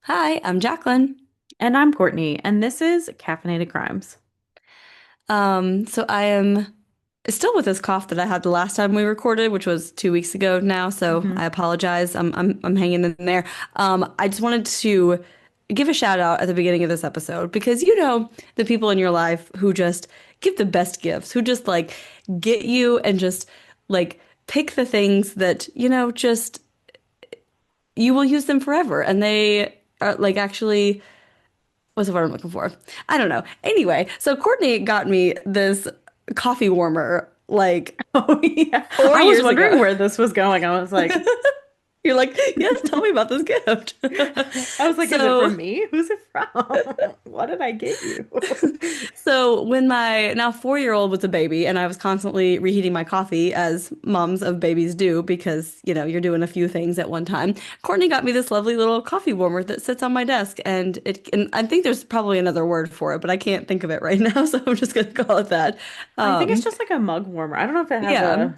Hi, I'm Jacqueline. And I'm Courtney, and this is Caffeinated Crimes. So I am still with this cough that I had the last time we recorded, which was 2 weeks ago now. So Hmm. I apologize. I'm hanging in there. I just wanted to give a shout out at the beginning of this episode because the people in your life who just give the best gifts, who just like get you and just like pick the things that just you will use them forever, and they are like actually. What's the word I'm looking for? I don't know. Anyway, so Courtney got me this coffee warmer like Oh, yeah. four I was years wondering ago. where this was going. I was like, You're like, yes, tell me about this gift. is it So from me? Who's it from? What did I get you? So when my now 4-year-old was a baby and I was constantly reheating my coffee as moms of babies do because, you're doing a few things at one time, Courtney got me this lovely little coffee warmer that sits on my desk and I think there's probably another word for it, but I can't think of it right now, so I'm just gonna call it that. I think it's Um, just like a mug warmer. I don't know if it has yeah. a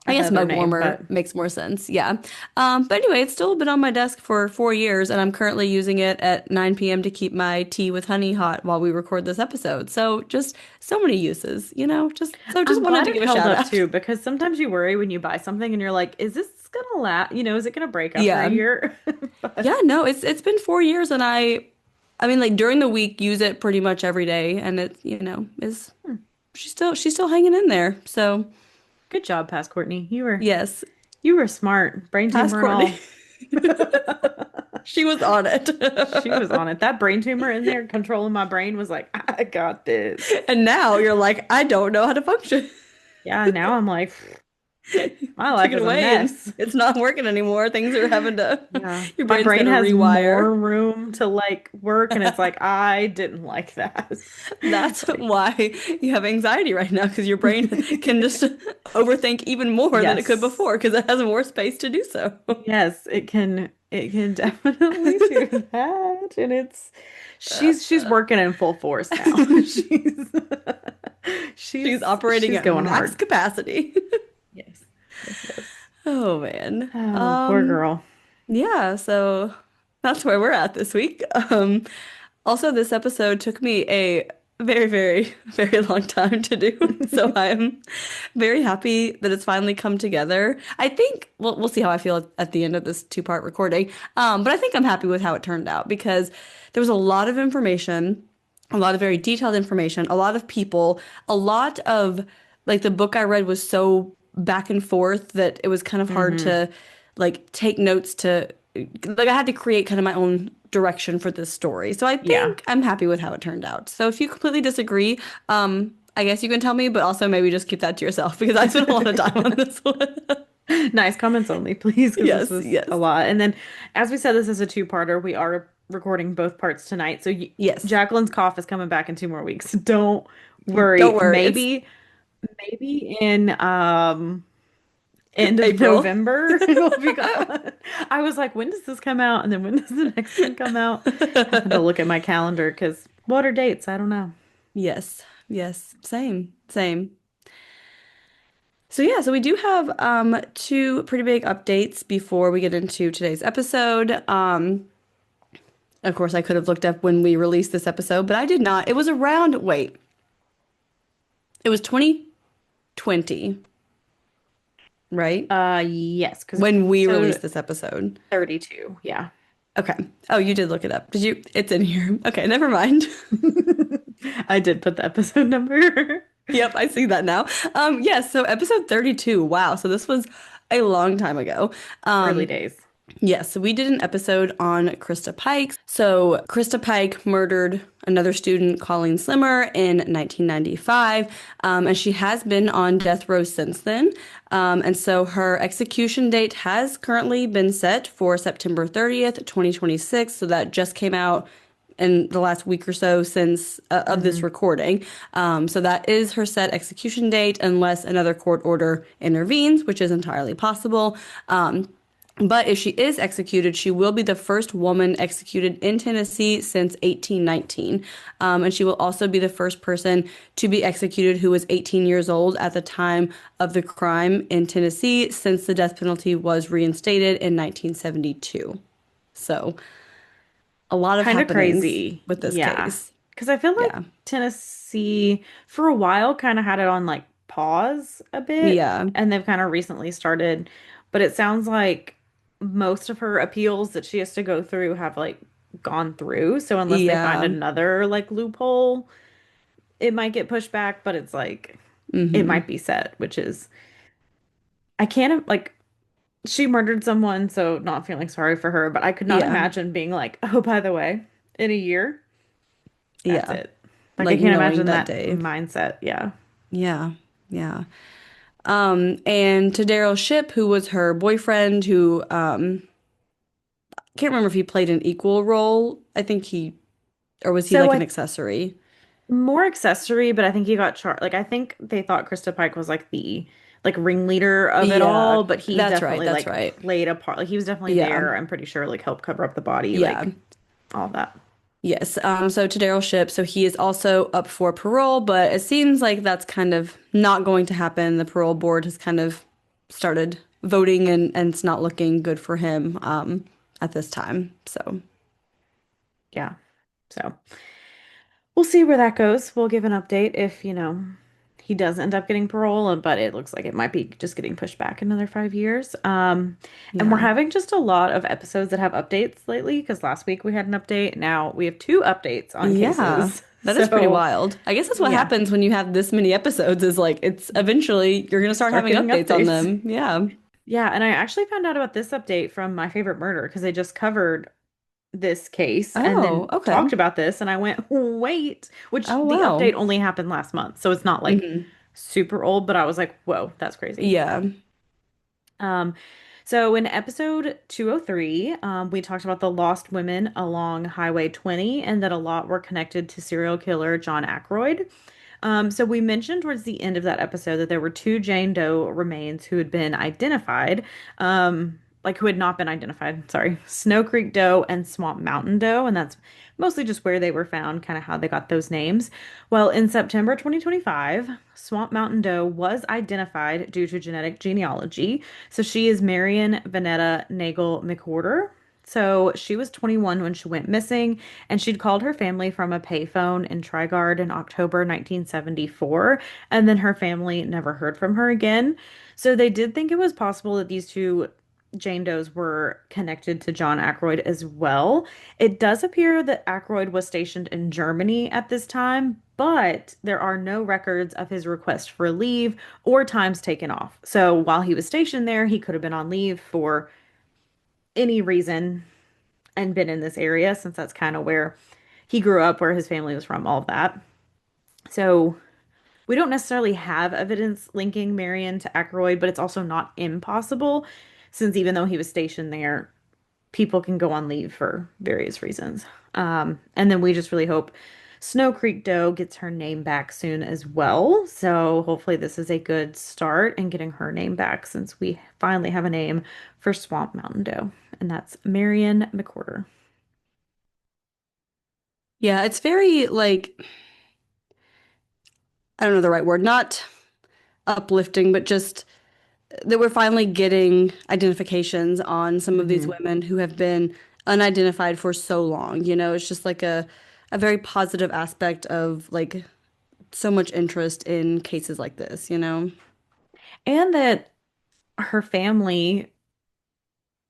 I guess better mug name, warmer but makes more sense. Yeah. But anyway, it's still been on my desk for 4 years, and I'm currently using it at 9 p.m. to keep my tea with honey hot while we record this episode. So just so many uses, just I'm wanted glad to it give a held shout up out. too, because sometimes you worry when you buy something and you're like, is this gonna last? Is it gonna break after a Yeah. year? But Yeah, no, it's been 4 years, and I mean, like during the week use it pretty much every day, and it, is hmm, she's still hanging in there. So good job, Past Courtney. yes, You were smart, brain past tumor and Courtney. all. She was on it. She was on it. That brain tumor in there controlling my brain was like, I got this. And now you're like, I don't know how to function. Yeah, now I'm like, my Took life it is a away and mess. it's not working anymore. Things are having to, Yeah. your My brain's got brain to has rewire. more room to like work, and it's like, I didn't like that. That's Like, why you have anxiety right now, because your brain can just overthink even more than it could yes. before because it has more space to do so. Yes, it can definitely do that. And she's working in full force now. She's She's she's operating at going max hard. capacity. Yes. Yes, yes. Oh man. Oh, poor girl. Yeah, so that's where we're at this week. Also, this episode took me a very, very, very long time to do. So I'm very happy that it's finally come together. I think we'll see how I feel at the end of this two-part recording. But I think I'm happy with how it turned out because there was a lot of information, a lot of very detailed information, a lot of people, a lot of like the book I read was so back and forth that it was kind of hard Hmm. to like take notes to like I had to create kind of my own direction for this story. So I Yeah. think I'm happy with how it turned out. So if you completely disagree, I guess you can tell me, but also maybe just keep that to yourself because I spent a lot of time on this one. Nice comments only, please, because this Yes, was a yes, lot. And then, as we said, this is a two-parter. We are recording both parts tonight. So yes. Jacqueline's cough is coming back in 2 more weeks. Don't worry. Don't worry, it's Maybe in end of April. November it'll be gone. I was like, when does this come out? And then when does the next one come out? Having to look at my calendar because what are dates? I don't know. Yes, yes, same, same. So yeah, so we do have two pretty big updates before we get into today's episode. Of course, I could have looked up when we released this episode, but I did not. It was around, wait, it was 2020, right? Yes, because When we released episode this episode. 32. Yeah. Okay. Oh, you did look it up. Did you? It's in here. Okay, never mind. I did put the episode number. Yep, I see that now. Yes, so episode 32. Wow. So this was a long time ago. Early Um, days. Yes, we did an episode on Krista Pike. So Krista Pike murdered another student, Colleen Slimmer, in 1995, and she has been on death row since then. And so her execution date has currently been set for September 30th, 2026. So that just came out in the last week or so since of this Hmm. recording. So that is her set execution date unless another court order intervenes, which is entirely possible. But if she is executed, she will be the first woman executed in Tennessee since 1819. And she will also be the first person to be executed who was 18 years old at the time of the crime in Tennessee since the death penalty was reinstated in 1972. So a lot of Kind of happenings crazy. with this Yeah. case. Because I feel like Yeah. Tennessee, for a while, kind of had it on like pause a bit, Yeah. and they've kind of recently started. But it sounds like most of her appeals that she has to go through have like gone through. So unless they find Yeah. another like loophole, it might get pushed back, but it's like it Hmm. might be set, which is I can't like she murdered someone, so not feeling sorry for her, but I could not Yeah. imagine being like, oh, by the way, in a year, that's Yeah. it. Like I Like can't knowing imagine that that day. mindset. Yeah. Yeah. Yeah. And to Daryl Ship, who was her boyfriend, who can't remember if he played an equal role. I think he, or was he So like an I accessory? more accessory, but I think he got charged. Like I think they thought Krista Pike was like the like ringleader of it Yeah, all, but he that's right. definitely That's like right. played a part. Like he was definitely Yeah. there. I'm pretty sure like helped cover up the body, Yeah. like all that. Yes. So to Daryl Ship, so he is also up for parole, but it seems like that's kind of not going to happen. The parole board has kind of started voting and it's not looking good for him at this time. So Yeah. So we'll see where that goes. We'll give an update if, he does end up getting parole, but it looks like it might be just getting pushed back another 5 years. And we're yeah. having just a lot of episodes that have updates lately because last week we had an update. Now we have two updates on Yeah. cases. That is pretty So, wild. I guess that's what yeah, happens when you have this many episodes is like it's eventually you're gonna start start having getting updates on updates. them. Yeah. Yeah, and I actually found out about this update from My Favorite Murder because they just covered this case and Oh, then okay. talked about this and I went, "Wait," which Oh, the wow. update only happened last month. So it's not like Hmm. super old, but I was like, "Whoa, that's crazy." Yeah. Um, so in episode 203, we talked about the lost women along Highway 20 and that a lot were connected to serial killer John Ackroyd. So we mentioned towards the end of that episode that there were two Jane Doe remains who had been identified, like who had not been identified, sorry, Snow Creek Doe and Swamp Mountain Doe, and that's mostly just where they were found, kind of how they got those names. Well, in September 2025, Swamp Mountain Doe was identified due to genetic genealogy. So she is Marion Vanetta Nagel McWhorter. So she was 21 when she went missing, and she'd called her family from a payphone in Trigard in October 1974, and then her family never heard from her again. So they did think it was possible that these two Jane Does were connected to John Ackroyd as well. It does appear that Ackroyd was stationed in Germany at this time, but there are no records of his request for leave or times taken off. So while he was stationed there, he could have been on leave for any reason and been in this area since that's kind of where he grew up, where his family was from, all of that. So we don't necessarily have evidence linking Marion to Ackroyd, but it's also not impossible since even though he was stationed there, people can go on leave for various reasons. And then we just really hope Snow Creek Doe gets her name back soon as well. So hopefully this is a good start in getting her name back since we finally have a name for Swamp Mountain Doe, and that's Marion McWhorter. Yeah, it's very like I don't know the right word, not uplifting, but just that we're finally getting identifications on some of these Hmm. women who have been unidentified for so long. You know, it's just like a very positive aspect of like so much interest in cases like this, you know? And that her family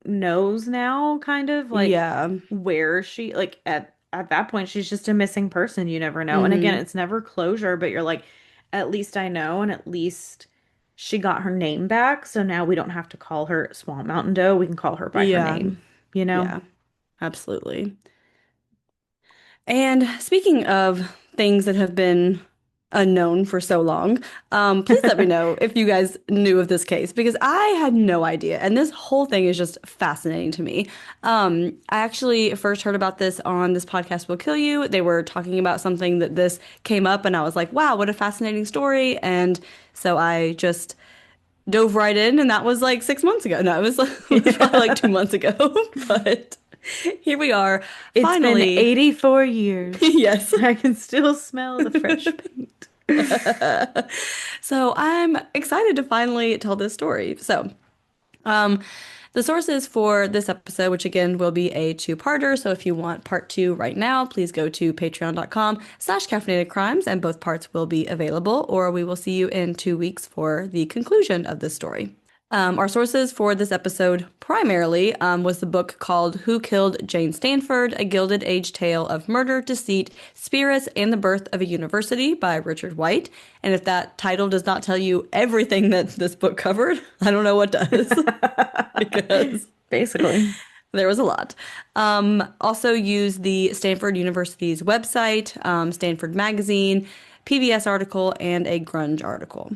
knows now kind of like Yeah. where she like at that point she's just a missing person, you never know. And again, Hmm. it's never closure, but you're like at least I know and at least she got her name back, so now we don't have to call her Swamp Mountain Doe, we can call her by her Yeah. name, you know? Yeah. Absolutely. And speaking of things that have been unknown for so long, please let me know if you guys knew of this case because I had no idea. And this whole thing is just fascinating to me. I actually first heard about this on This Podcast Will Kill You. They were talking about something that this came up, and I was like, wow, what a fascinating story. And so I just dove right in, and that was like 6 months ago. No, it was, it was probably like 2 months ago, but here we are, It's been finally. 84 years. Yes. I can still smell the fresh paint. So I'm excited to finally tell this story. So, The sources for this episode, which again will be a two-parter, so if you want part two right now, please go to patreon.com/caffeinated crimes, and both parts will be available, or we will see you in 2 weeks for the conclusion of this story. Our sources for this episode primarily was the book called Who Killed Jane Stanford? A Gilded Age Tale of Murder, Deceit, Spirits, and the Birth of a University by Richard White. And if that title does not tell you everything that this book covered, I don't know what does, because Basically. there was a lot. Also use the Stanford University's website, Stanford Magazine, PBS article, and a grunge article.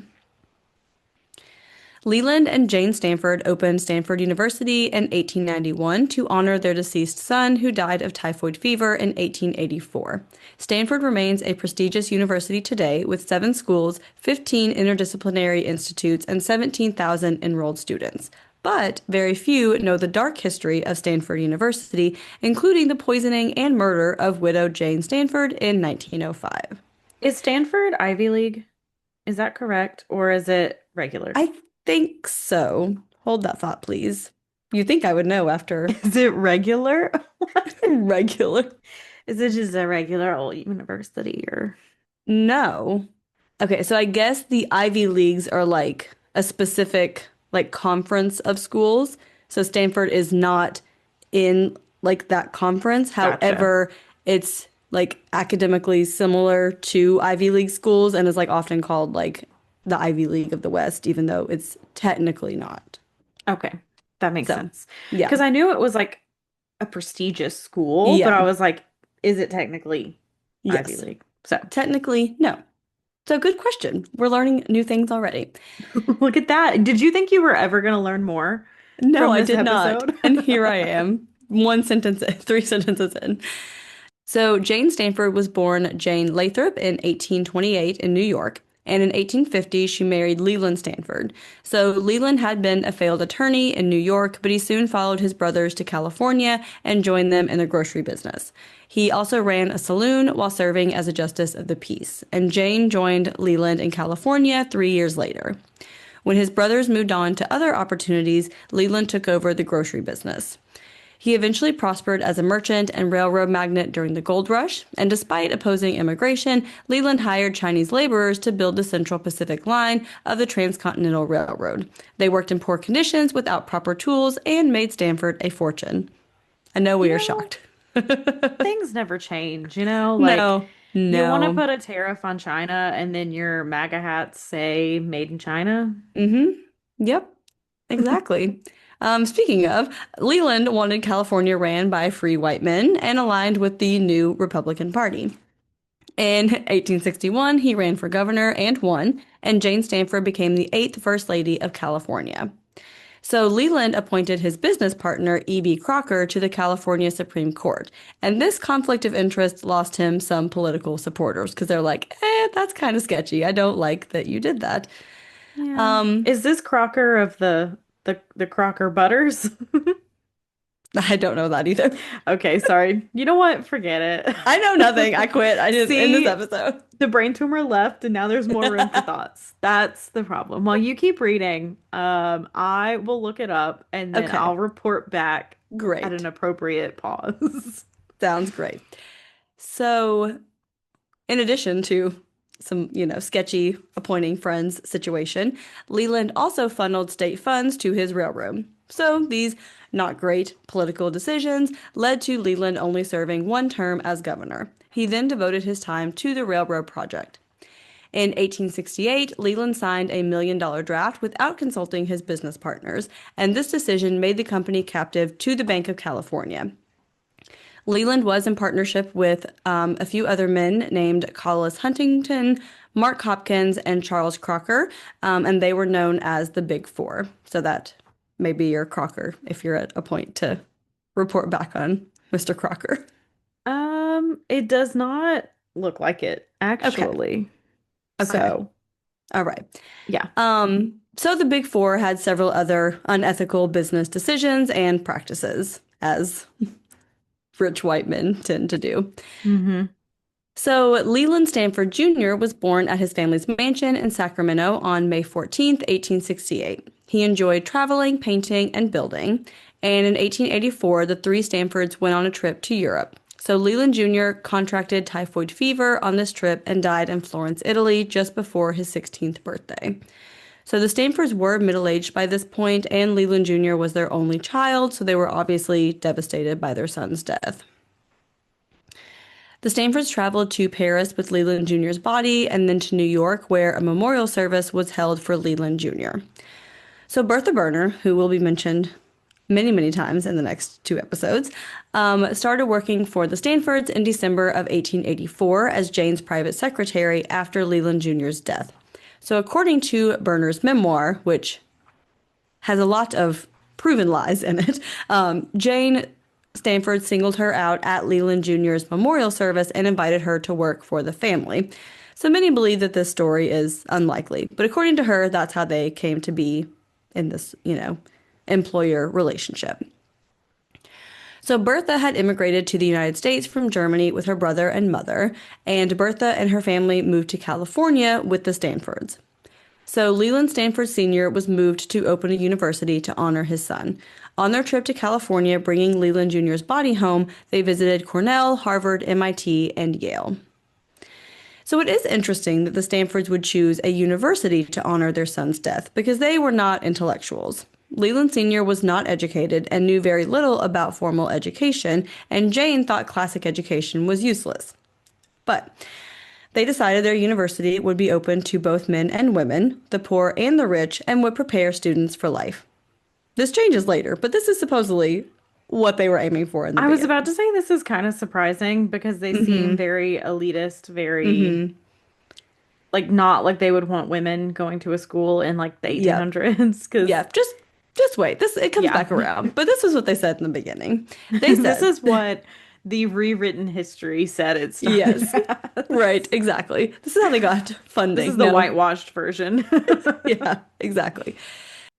Leland and Jane Stanford opened Stanford University in 1891 to honor their deceased son, who died of typhoid fever in 1884. Stanford remains a prestigious university today with 7 schools, 15 interdisciplinary institutes, and 17,000 enrolled students. But very few know the dark history of Stanford University, including the poisoning and murder of widow Jane Stanford in 1905. Is Stanford Ivy League? Is that correct? Or is it regular? I think so. Hold that thought, please. You think I would know after Is it regular? regular? Is it just a regular old university or? No. Okay, so I guess the Ivy Leagues are like a specific like conference of schools. So Stanford is not in like that conference. Gotcha. However, it's like academically similar to Ivy League schools and is like often called like the Ivy League of the West, even though it's technically not. Okay. That makes So, sense. yeah. Because I knew it was like a prestigious school, but Yeah. I was like, is it technically Ivy Yes. League? So Technically, no. So good question. We're learning new things already. look at that. Did you think you were ever going to learn more No, from I this did not. episode? And here I am, one sentence in, 3 sentences in. So Jane Stanford was born Jane Lathrop in 1828 in New York, and in 1850 she married Leland Stanford. So Leland had been a failed attorney in New York, but he soon followed his brothers to California and joined them in the grocery business. He also ran a saloon while serving as a justice of the peace, and Jane joined Leland in California 3 years later. When his brothers moved on to other opportunities, Leland took over the grocery business. He eventually prospered as a merchant and railroad magnate during the gold rush, and despite opposing immigration, Leland hired Chinese laborers to build the Central Pacific Line of the Transcontinental Railroad. They worked in poor conditions without proper tools and made Stanford a fortune. I know You we are know, shocked. things never change, you know? Like, No, you want to no. put a tariff on China and then your MAGA hats say made in China? Mm-hmm. Yep, exactly. Speaking of, Leland wanted California ran by free white men and aligned with the new Republican Party. In 1861, he ran for governor and won, and Jane Stanford became the 8th First Lady of California. So Leland appointed his business partner, E.B. Crocker, to the California Supreme Court. And this conflict of interest lost him some political supporters because they're like, that's kind of sketchy. I don't like that you did that. Yeah. Um, Is this Crocker of the Crocker Butters? I don't know that either. Okay, sorry. You know what? Forget I know it. nothing. I quit. I didn't in this See, episode. the brain tumor left and now there's more room for thoughts. That's the problem. While you keep reading, I will look it up and then Okay, I'll report back at great. an appropriate pause. Sounds great. So, in addition to some, sketchy appointing friends situation, Leland also funneled state funds to his railroad. So, these not great political decisions led to Leland only serving one term as governor. He then devoted his time to the railroad project. In 1868, Leland signed a $1 million draft without consulting his business partners, and this decision made the company captive to the Bank of California. Leland was in partnership with a few other men named Collis Huntington, Mark Hopkins, and Charles Crocker, and they were known as the Big Four. So that may be your Crocker if you're at a point to report back on Mr. Crocker. It does not look like it, Okay, actually. okay, So, all right. yeah. So the Big Four had several other unethical business decisions and practices, as rich white men tend to do. Hmm. So Leland Stanford Jr. was born at his family's mansion in Sacramento on May 14th, 1868. He enjoyed traveling, painting, and building. And in 1884, the three Stanfords went on a trip to Europe. So Leland Jr. contracted typhoid fever on this trip and died in Florence, Italy, just before his 16th birthday. So the Stanfords were middle-aged by this point, and Leland Jr. was their only child, so they were obviously devastated by their son's death. The Stanfords traveled to Paris with Leland Jr.'s body and then to New York, where a memorial service was held for Leland Jr. So Bertha Burner, who will be mentioned many, many times in the next two episodes, started working for the Stanfords in December of 1884 as Jane's private secretary after Leland Jr.'s death. So according to Burner's memoir, which has a lot of proven lies in it, Jane Stanford singled her out at Leland Jr.'s memorial service and invited her to work for the family. So many believe that this story is unlikely, but according to her, that's how they came to be in this, employer relationship. So Bertha had immigrated to the United States from Germany with her brother and mother, and Bertha and her family moved to California with the Stanfords. So Leland Stanford Sr. was moved to open a university to honor his son. On their trip to California, bringing Leland Jr.'s body home, they visited Cornell, Harvard, MIT, and Yale. So it is interesting that the Stanfords would choose a university to honor their son's death because they were not intellectuals. Leland Sr. was not educated and knew very little about formal education, and Jane thought classic education was useless. But they decided their university would be open to both men and women, the poor and the rich, and would prepare students for life. This changes later, but this is supposedly what they were aiming for in the I was beginning. about to say this is kind of surprising because they seem very elitist, very Mm-hmm. like not like they would want women going to a school in like the Yep. 1800s because Yeah, just wait. This it comes yeah. back around. But this is what they said in the beginning. They This said, is what the rewritten history said it started yes. as. Right, exactly. This is how they got This is funding. the No. whitewashed version. Yeah, exactly.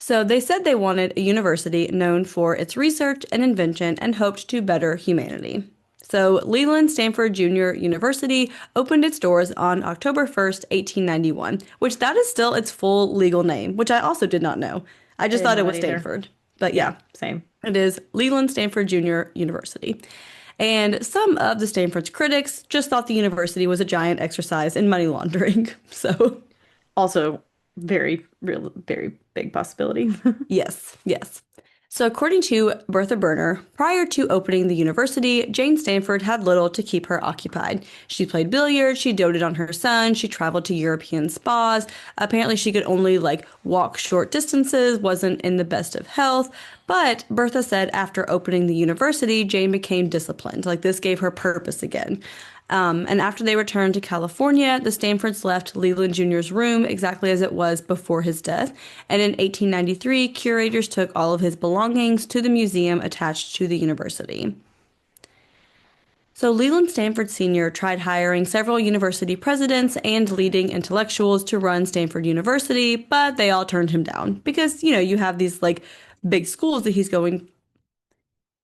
So they said they wanted a university known for its research and invention and hoped to better humanity. So Leland Stanford Jr. University opened its doors on October 1st, 1891, which that is still its full legal name, which I also did not know. I I just didn't thought know it that was either. Stanford. But Yeah, yeah, same. it is Leland Stanford Jr. University. And some of the Stanford's critics just thought the university was a giant exercise in money laundering. So Also, very real, very big possibility. yes, yes. So, according to Bertha Burner, prior to opening the university, Jane Stanford had little to keep her occupied. She played billiards, she doted on her son, she traveled to European spas. Apparently, she could only walk short distances, wasn't in the best of health. But Bertha said after opening the university, Jane became disciplined. Like this gave her purpose again. And after they returned to California, the Stanfords left Leland Jr.'s room exactly as it was before his death. And in 1893, curators took all of his belongings to the museum attached to the university. So Leland Stanford Sr. tried hiring several university presidents and leading intellectuals to run Stanford University, but they all turned him down because, you have these big schools that he's going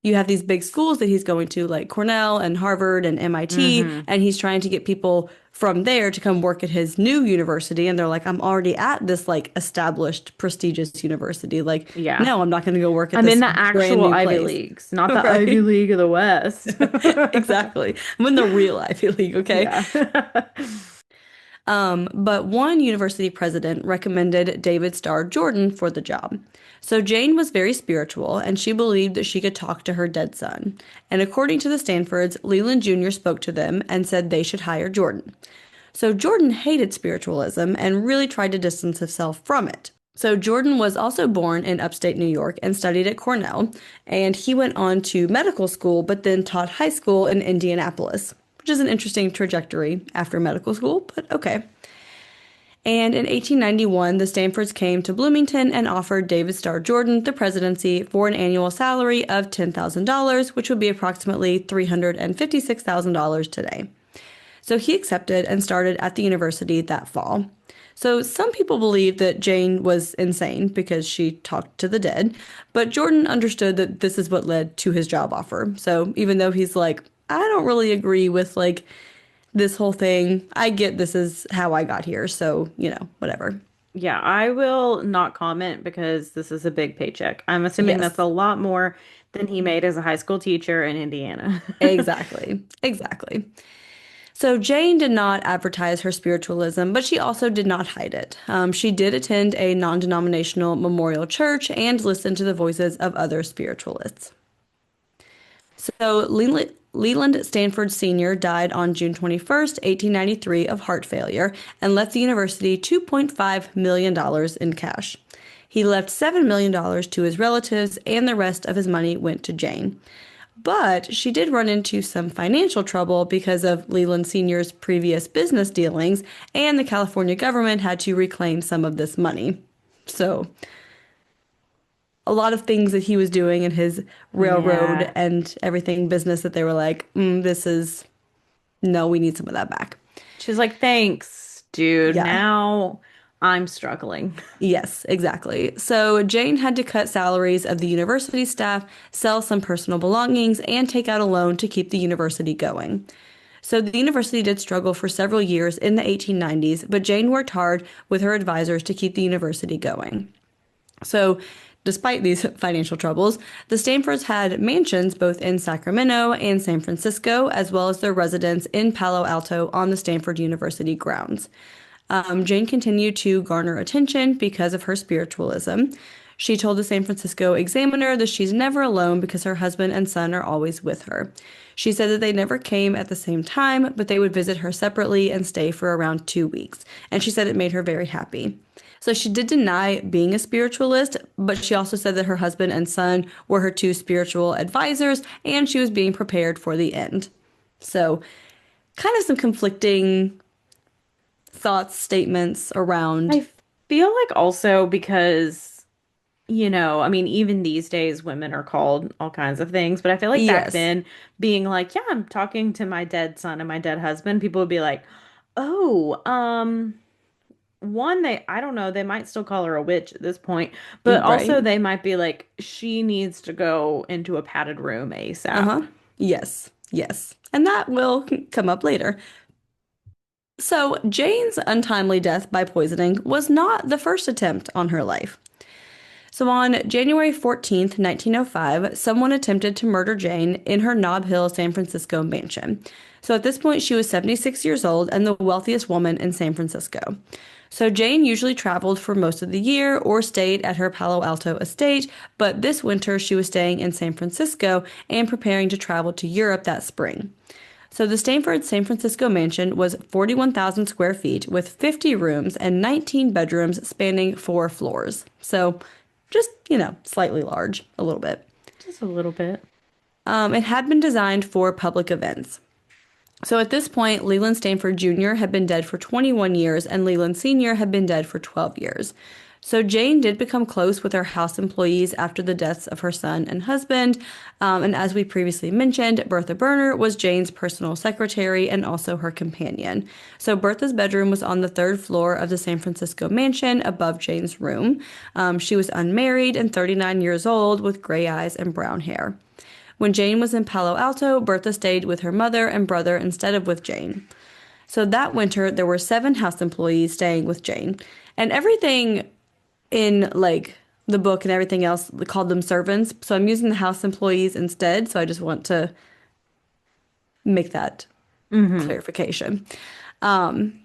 you have these big schools that he's going to, like Cornell and Harvard and MIT, hmm and he's trying to get people from there to come work at his new university. And they're like, I'm already at this established, prestigious university. Like, Yeah. no, I'm not going to go work at I'm in this the brand actual new Ivy place. Leagues, not the Ivy Right? League of the West. Exactly. I'm in the real Ivy League, okay? Yeah. But one university president recommended David Starr Jordan for the job. So Jane was very spiritual, and she believed that she could talk to her dead son. And according to the Stanfords, Leland Jr. spoke to them and said they should hire Jordan. So Jordan hated spiritualism and really tried to distance himself from it. So Jordan was also born in upstate New York and studied at Cornell, and he went on to medical school, but then taught high school in Indianapolis, which is an interesting trajectory after medical school, but okay. And in 1891, the Stanfords came to Bloomington and offered David Starr Jordan the presidency for an annual salary of $10,000, which would be approximately $356,000 today. So he accepted and started at the university that fall. So some people believe that Jane was insane because she talked to the dead, but Jordan understood that this is what led to his job offer. So even though he's like, I don't really agree with this whole thing. I get this is how I got here, so, whatever. Yeah, I will not comment because this is a big paycheck. I'm assuming that's a Yes, lot more than he made as a high school teacher in Indiana. exactly. Exactly. So Jane did not advertise her spiritualism, but she also did not hide it. She did attend a non-denominational memorial church and listen to the voices of other spiritualists. So Leland Stanford Sr. died on June 21st, 1893 of heart failure and left the university $2.5 million in cash. He left $7 million to his relatives, and the rest of his money went to Jane. But she did run into some financial trouble because of Leland Sr.'s previous business dealings, and the California government had to reclaim some of this money. So, a lot of things that he was doing in his railroad Yeah. and everything business that they were like, this is, no, we need some of that back. She's like, thanks, dude. Yeah. Now I'm struggling. Yes, exactly. So Jane had to cut salaries of the university staff, sell some personal belongings, and take out a loan to keep the university going. So the university did struggle for several years in the 1890s, but Jane worked hard with her advisors to keep the university going. So, despite these financial troubles, the Stanfords had mansions both in Sacramento and San Francisco, as well as their residence in Palo Alto on the Stanford University grounds. Jane continued to garner attention because of her spiritualism. She told the San Francisco Examiner that she's never alone because her husband and son are always with her. She said that they never came at the same time, but they would visit her separately and stay for around 2 weeks. And she said it made her very happy. So she did deny being a spiritualist, but she also said that her husband and son were her two spiritual advisors and she was being prepared for the end. So, kind of some conflicting thoughts, statements around. I feel like also because, I mean, even these days, women are called all kinds of things, but I feel like back Yes, then, being like, yeah, I'm talking to my dead son and my dead husband, people would be like, oh, one, I don't know, they might still call her a witch at this point, but also right. they might be like, she needs to go into a padded room ASAP. Uh-huh. Yes, yes. And that will come up later. So, Jane's untimely death by poisoning was not the first attempt on her life. So on January 14th, 1905, someone attempted to murder Jane in her Nob Hill, San Francisco mansion. So at this point, she was 76 years old and the wealthiest woman in San Francisco. So Jane usually traveled for most of the year or stayed at her Palo Alto estate, but this winter she was staying in San Francisco and preparing to travel to Europe that spring. So the Stanford San Francisco mansion was 41,000 square feet with 50 rooms and 19 bedrooms spanning 4 floors. So just, slightly large, a little bit. Just a little bit. It had been designed for public events. So at this point, Leland Stanford Jr. had been dead for 21 years and Leland Sr. had been dead for 12 years. So Jane did become close with her house employees after the deaths of her son and husband. And as we previously mentioned, Bertha Burner was Jane's personal secretary and also her companion. So Bertha's bedroom was on the third floor of the San Francisco mansion above Jane's room. She was unmarried and 39 years old with gray eyes and brown hair. When Jane was in Palo Alto, Bertha stayed with her mother and brother instead of with Jane. So that winter, there were 7 house employees staying with Jane. And everything in like the book and everything else called them servants. So I'm using the house employees instead. So I just want to make that Hmm. clarification. Um,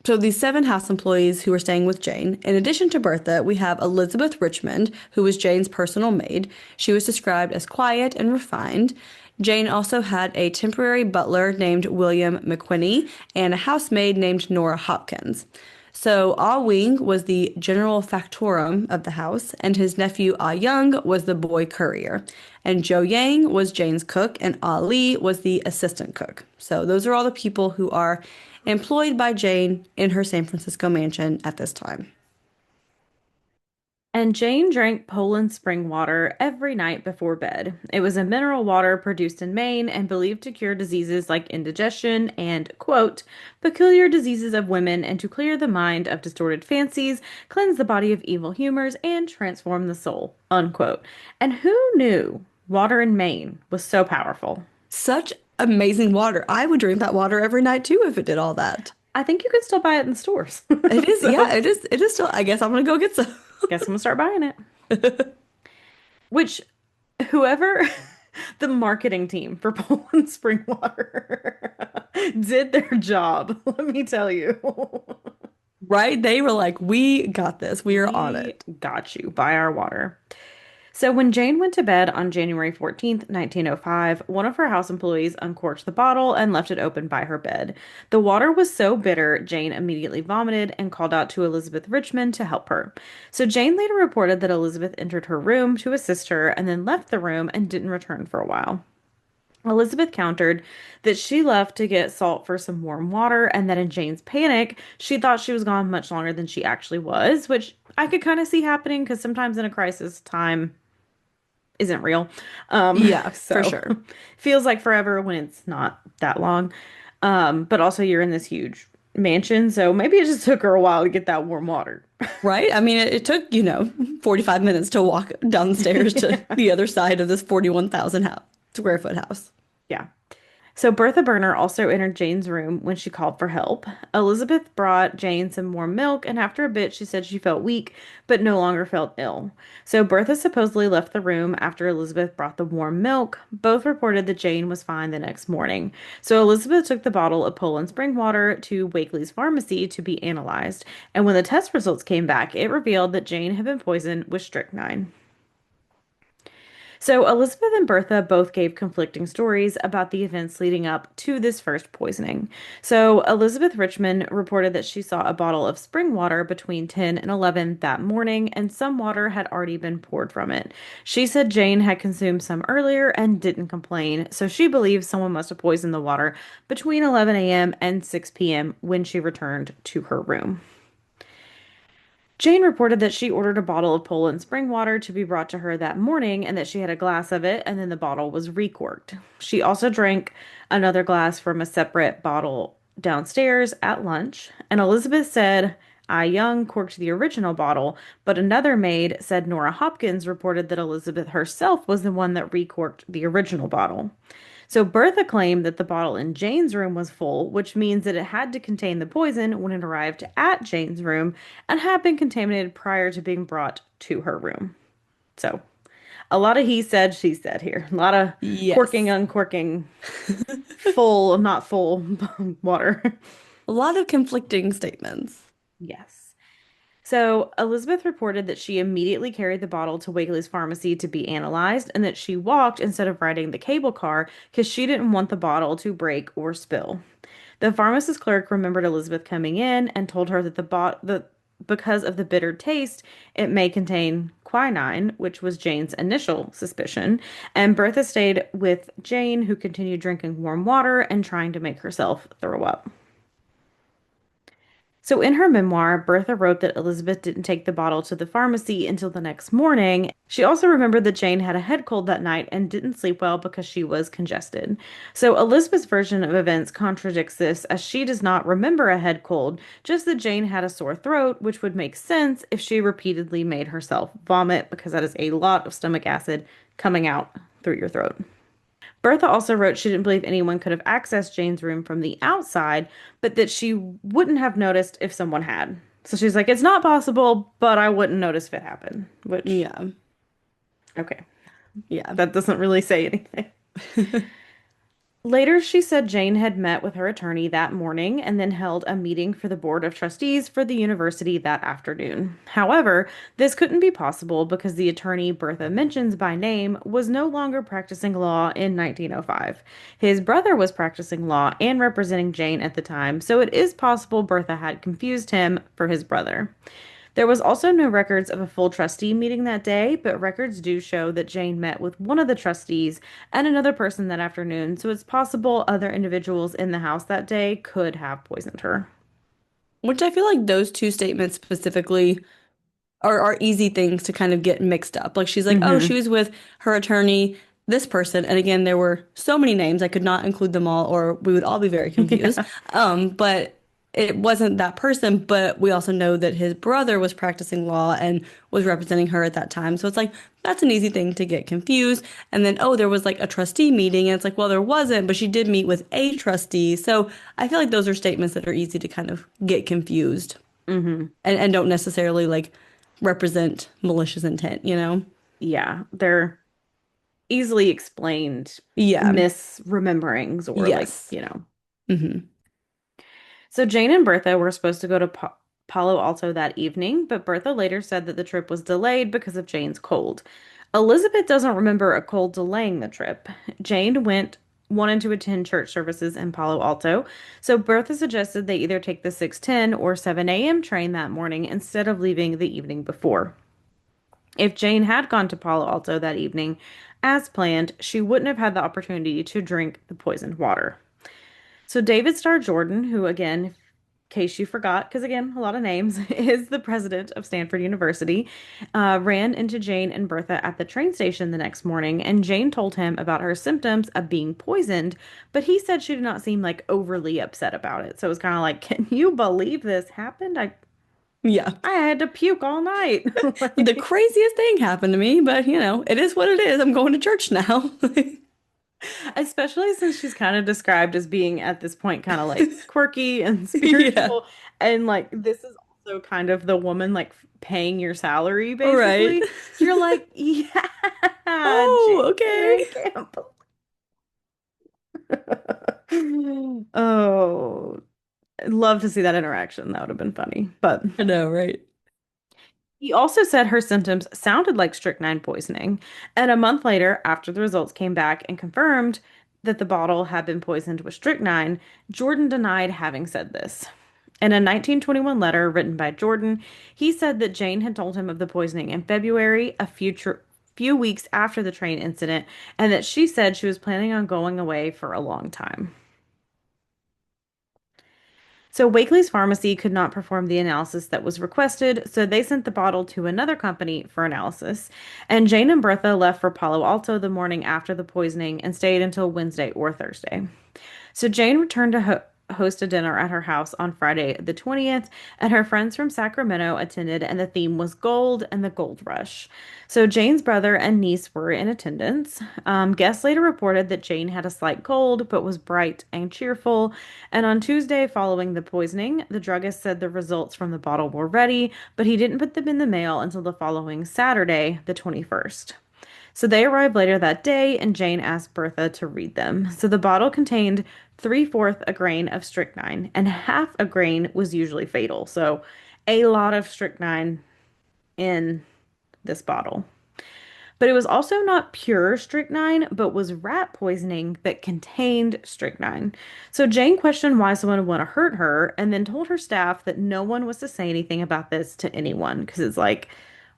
so these 7 house employees who were staying with Jane, in addition to Bertha, we have Elizabeth Richmond, who was Jane's personal maid. She was described as quiet and refined. Jane also had a temporary butler named William McQuinney and a housemaid named Nora Hopkins. So Ah Wing was the general factotum of the house, and his nephew Ah Young was the boy courier. And Joe Yang was Jane's cook, and Ah Lee was the assistant cook. So those are all the people who are employed by Jane in her San Francisco mansion at this time. And Jane drank Poland spring water every night before bed. It was a mineral water produced in Maine and believed to cure diseases like indigestion and, quote, peculiar diseases of women and to clear the mind of distorted fancies, cleanse the body of evil humors, and transform the soul, unquote. And who knew water in Maine was so powerful? Such amazing water. I would drink that water every night too if it did all that. I think you can still buy it in the stores. It is, yeah, So, it is still, I guess I'm gonna go get some. guess I'm gonna start buying it. Which, whoever the marketing team for Poland Spring Water did their job, let me tell you. Right? They were like, we got this. We are on We it. got you. Buy our water. So when Jane went to bed on January 14th, 1905, one of her house employees uncorked the bottle and left it open by her bed. The water was so bitter, Jane immediately vomited and called out to Elizabeth Richmond to help her. So Jane later reported that Elizabeth entered her room to assist her and then left the room and didn't return for a while. Elizabeth countered that she left to get salt for some warm water and that in Jane's panic, she thought she was gone much longer than she actually was, which I could kind of see happening because sometimes in a crisis, time isn't real. Yeah, for So sure. feels like forever when it's not that long. But also you're in this huge mansion, so maybe it just took her a while to get that warm water. Right? I mean, it took, 45 minutes to walk down the stairs to Yeah. the other side of this 41,000 square foot house. Yeah. So Bertha Burner also entered Jane's room when she called for help. Elizabeth brought Jane some warm milk, and after a bit, she said she felt weak, but no longer felt ill. So Bertha supposedly left the room after Elizabeth brought the warm milk. Both reported that Jane was fine the next morning. So Elizabeth took the bottle of Poland spring water to Wakely's pharmacy to be analyzed, and when the test results came back, it revealed that Jane had been poisoned with strychnine. So, Elizabeth and Bertha both gave conflicting stories about the events leading up to this first poisoning. So, Elizabeth Richmond reported that she saw a bottle of spring water between 10 and 11 that morning, and some water had already been poured from it. She said Jane had consumed some earlier and didn't complain, so she believes someone must have poisoned the water between 11 a.m. and 6 p.m. when she returned to her room. Jane reported that she ordered a bottle of Poland spring water to be brought to her that morning and that she had a glass of it and then the bottle was recorked. She also drank another glass from a separate bottle downstairs at lunch. And Elizabeth said, I Young corked the original bottle, but another maid said Nora Hopkins reported that Elizabeth herself was the one that recorked the original bottle. So Bertha claimed that the bottle in Jane's room was full, which means that it had to contain the poison when it arrived at Jane's room and had been contaminated prior to being brought to her room. So a lot of he said, she said here. A lot of corking, Yes. uncorking, full, not full water. A lot of conflicting statements. Yes. So, Elizabeth reported that she immediately carried the bottle to Wakely's pharmacy to be analyzed and that she walked instead of riding the cable car because she didn't want the bottle to break or spill. The pharmacist clerk remembered Elizabeth coming in and told her that because of the bitter taste, it may contain quinine, which was Jane's initial suspicion. And Bertha stayed with Jane, who continued drinking warm water and trying to make herself throw up. So, in her memoir, Bertha wrote that Elizabeth didn't take the bottle to the pharmacy until the next morning. She also remembered that Jane had a head cold that night and didn't sleep well because she was congested. So, Elizabeth's version of events contradicts this, as she does not remember a head cold, just that Jane had a sore throat, which would make sense if she repeatedly made herself vomit, because that is a lot of stomach acid coming out through your throat. Bertha also wrote she didn't believe anyone could have accessed Jane's room from the outside, but that she wouldn't have noticed if someone had. So she's like, it's not possible, but I wouldn't notice if it happened. Which, Yeah. okay, Yeah. that doesn't really say anything. Later, she said Jane had met with her attorney that morning and then held a meeting for the board of trustees for the university that afternoon. However, this couldn't be possible because the attorney Bertha mentions by name was no longer practicing law in 1905. His brother was practicing law and representing Jane at the time, so it is possible Bertha had confused him for his brother. There was also no records of a full trustee meeting that day, but records do show that Jane met with one of the trustees and another person that afternoon, so it's possible other individuals in the house that day could have poisoned her. Which I feel like those two statements specifically are easy things to kind of get mixed up. Like she's like, oh, she Hmm. was with her attorney, this person. And again, there were so many names, I could not include them all, or we would all be very confused. Yeah. But it wasn't that person, but we also know that his brother was practicing law and was representing her at that time. So it's like, that's an easy thing to get confused. And then, oh, there was like a trustee meeting. And it's like, well, there wasn't, but she did meet with a trustee. So I feel like those are statements that are easy to kind of get confused Hmm. and don't necessarily like represent malicious intent, you know? Yeah, they're easily explained Yeah. misrememberings or like, Yes. you know. Hmm. So Jane and Bertha were supposed to go to Palo Alto that evening, but Bertha later said that the trip was delayed because of Jane's cold. Elizabeth doesn't remember a cold delaying the trip. Jane wanted to attend church services in Palo Alto, so Bertha suggested they either take the 6:10 or 7 a.m. train that morning instead of leaving the evening before. If Jane had gone to Palo Alto that evening, as planned, she wouldn't have had the opportunity to drink the poisoned water. So David Starr Jordan, who again, in case you forgot, because again, a lot of names, is the president of Stanford University, ran into Jane and Bertha at the train station the next morning, and Jane told him about her symptoms of being poisoned, but he said she did not seem like overly upset about it. So it was kind of like, can you believe this happened? Yeah. I had to puke all night. The Like, craziest thing happened to me, but it is what it is. I'm going to church now. especially since she's kind of described as being at this point kind of like quirky and Yeah. spiritual. And like this is also kind of the woman like paying your salary All right. basically. So you're like, yeah, Oh, Jane, okay. I can't believe. Oh, I'd love to see that interaction. That would have been funny. But I know, right? he also said her symptoms sounded like strychnine poisoning. And a month later, after the results came back and confirmed that the bottle had been poisoned with strychnine, Jordan denied having said this. In a 1921 letter written by Jordan, he said that Jane had told him of the poisoning in February, few weeks after the train incident, and that she said she was planning on going away for a long time. So Wakely's pharmacy could not perform the analysis that was requested, so they sent the bottle to another company for analysis. And Jane and Bertha left for Palo Alto the morning after the poisoning and stayed until Wednesday or Thursday. So Jane returned to host a dinner at her house on Friday the 20th, and her friends from Sacramento attended, and the theme was gold and the gold rush. So Jane's brother and niece were in attendance. Guests later reported that Jane had a slight cold, but was bright and cheerful. And on Tuesday, following the poisoning, the druggist said the results from the bottle were ready, but he didn't put them in the mail until the following Saturday, the 21st. So they arrived later that day, and Jane asked Bertha to read them. So the bottle contained three-fourths a grain of strychnine, and half a grain was usually fatal. So a lot of strychnine in this bottle. But it was also not pure strychnine, but was rat poisoning that contained strychnine. So Jane questioned why someone would want to hurt her and then told her staff that no one was to say anything about this to anyone because it's like,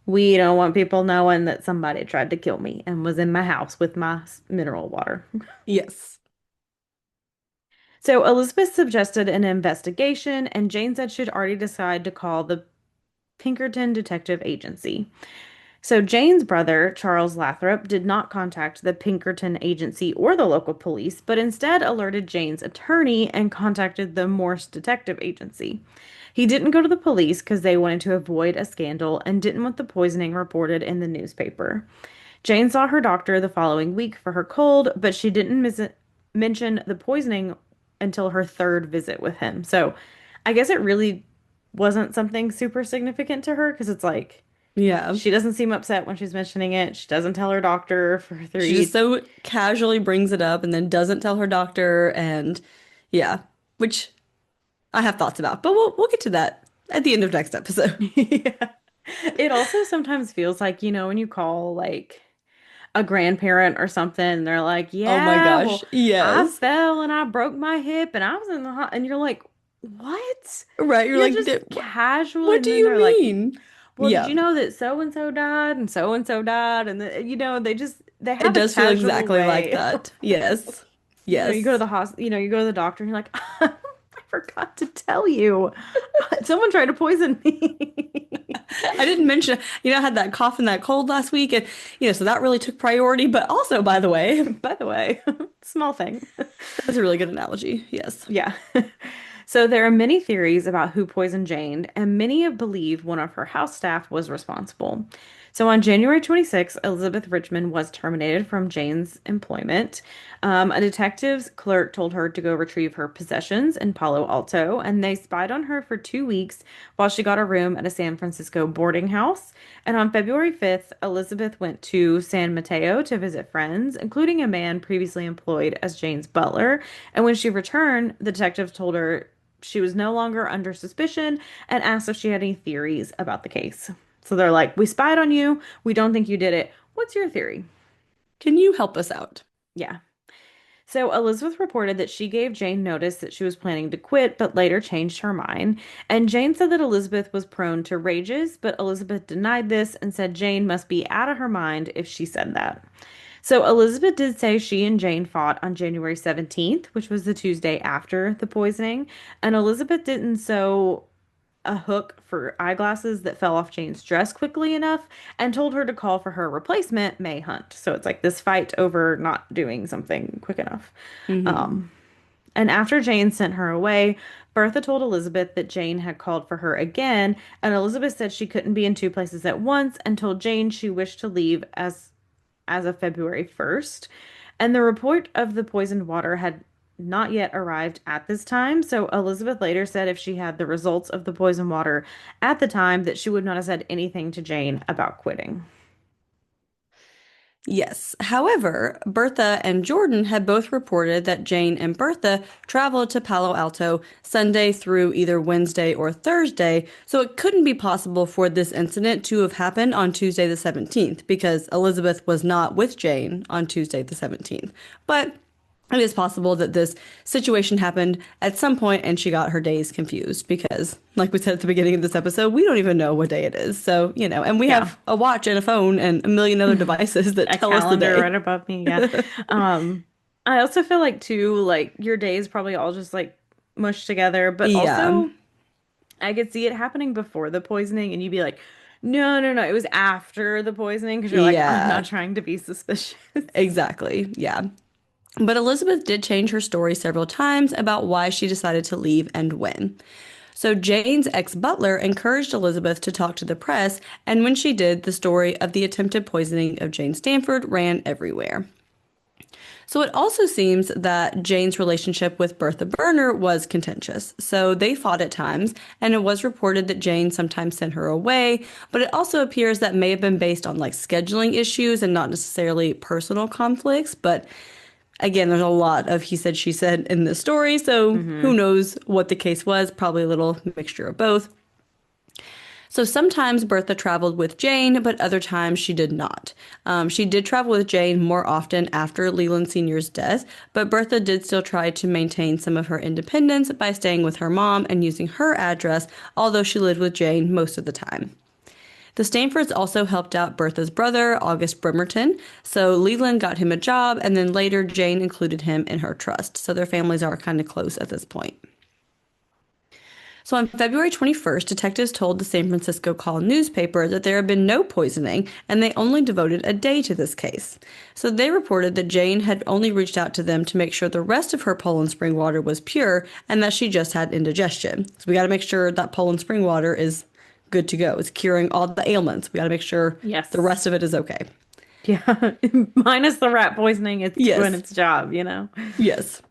we don't want people knowing that somebody tried to kill me and was in my house with my mineral water. Yes. So Elizabeth suggested an investigation, and Jane said she'd already decided to call the Pinkerton Detective Agency. So Jane's brother, Charles Lathrop, did not contact the Pinkerton agency or the local police, but instead alerted Jane's attorney and contacted the Morse Detective Agency. He didn't go to the police because they wanted to avoid a scandal and didn't want the poisoning reported in the newspaper. Jane saw her doctor the following week for her cold, but she didn't mention the poisoning until her third visit with him. So I guess it really wasn't something super significant to her because it's like, Yeah. she doesn't seem upset when she's mentioning it. She doesn't tell her doctor for She just three. so casually brings it up and then doesn't tell her doctor and yeah, which I have thoughts about, but we'll get to that at the end of next episode. Yeah. It also sometimes feels like, when you call like a grandparent or something, they're like, Oh my "Yeah, gosh. well, I Yes. fell and I broke my hip and I was in the and you're like, "What?" Right. You're You're like, just casual What and do then you they're like, mean? "Well, did Yeah. you know that so and so died?" And they It have a does feel casual exactly like way. that. Yes. You go to Yes. the you go to the doctor and you're like, I forgot to tell you. Someone tried to poison me. I didn't mention, I had that cough and that cold last week, and so that really took priority. But also, by the way, By the way, small thing. that's a really good analogy. Yes. Yeah. So there are many theories about who poisoned Jane, and many believe one of her house staff was responsible. So on January 26th, Elizabeth Richmond was terminated from Jane's employment. A detective's clerk told her to go retrieve her possessions in Palo Alto, and they spied on her for 2 weeks while she got a room at a San Francisco boarding house. And on February 5th, Elizabeth went to San Mateo to visit friends, including a man previously employed as Jane's butler. And when she returned, the detective told her she was no longer under suspicion and asked if she had any theories about the case. So they're like, "We spied on you. We don't think you did it. What's your theory?" Can you help us out? Yeah. So Elizabeth reported that she gave Jane notice that she was planning to quit, but later changed her mind. And Jane said that Elizabeth was prone to rages, but Elizabeth denied this and said Jane must be out of her mind if she said that. So Elizabeth did say she and Jane fought on January 17th, which was the Tuesday after the poisoning, and Elizabeth didn't sew a hook for eyeglasses that fell off Jane's dress quickly enough and told her to call for her replacement, May Hunt. So it's like this fight over not doing something quick enough. Hmm. Um, and after Jane sent her away, Bertha told Elizabeth that Jane had called for her again, and Elizabeth said she couldn't be in two places at once and told Jane she wished to leave as of February 1st. And the report of the poisoned water had not yet arrived at this time. So Elizabeth later said if she had the results of the poisoned water at the time, that she would not have said anything to Jane about quitting. Yes. However, Bertha and Jordan had both reported that Jane and Bertha traveled to Palo Alto Sunday through either Wednesday or Thursday, so it couldn't be possible for this incident to have happened on Tuesday the 17th because Elizabeth was not with Jane on Tuesday the 17th. But it is possible that this situation happened at some point and she got her days confused because, like we said at the beginning of this episode, we don't even know what day it is. So, and we Yeah. have a watch and a phone and a million other devices that A tell us the calendar day. right above me. Yeah. Um, I also feel like too, like your days probably all just like mushed together, but Yeah. also I could see it happening before the poisoning, and you'd be like, no, no, no, it was after the poisoning because you're like, I'm not Yeah. trying to be suspicious. Exactly. Yeah. But Elizabeth did change her story several times about why she decided to leave and when. So Jane's ex-butler encouraged Elizabeth to talk to the press, and when she did, the story of the attempted poisoning of Jane Stanford ran everywhere. So it also seems that Jane's relationship with Bertha Burner was contentious. So they fought at times, and it was reported that Jane sometimes sent her away, but it also appears that may have been based on like scheduling issues and not necessarily personal conflicts. But again, there's a lot of he said, she said in this story, so who Hmm. knows what the case was? Probably a little mixture of both. So sometimes Bertha traveled with Jane, but other times she did not. She did travel with Jane more often after Leland Sr.'s death, but Bertha did still try to maintain some of her independence by staying with her mom and using her address, although she lived with Jane most of the time. The Stanfords also helped out Bertha's brother, August Bremerton, so Leland got him a job, and then later Jane included him in her trust. So their families are kind of close at this point. So on February 21st, detectives told the San Francisco Call newspaper that there had been no poisoning and they only devoted a day to this case. So they reported that Jane had only reached out to them to make sure the rest of her Poland Spring water was pure and that she just had indigestion. So we got to make sure that Poland Spring water is good to go. It's curing all the ailments. We got to make sure the Yes. rest of it is okay. Yeah. Minus the rat poisoning, it's doing Yes. its job, you know? Yes.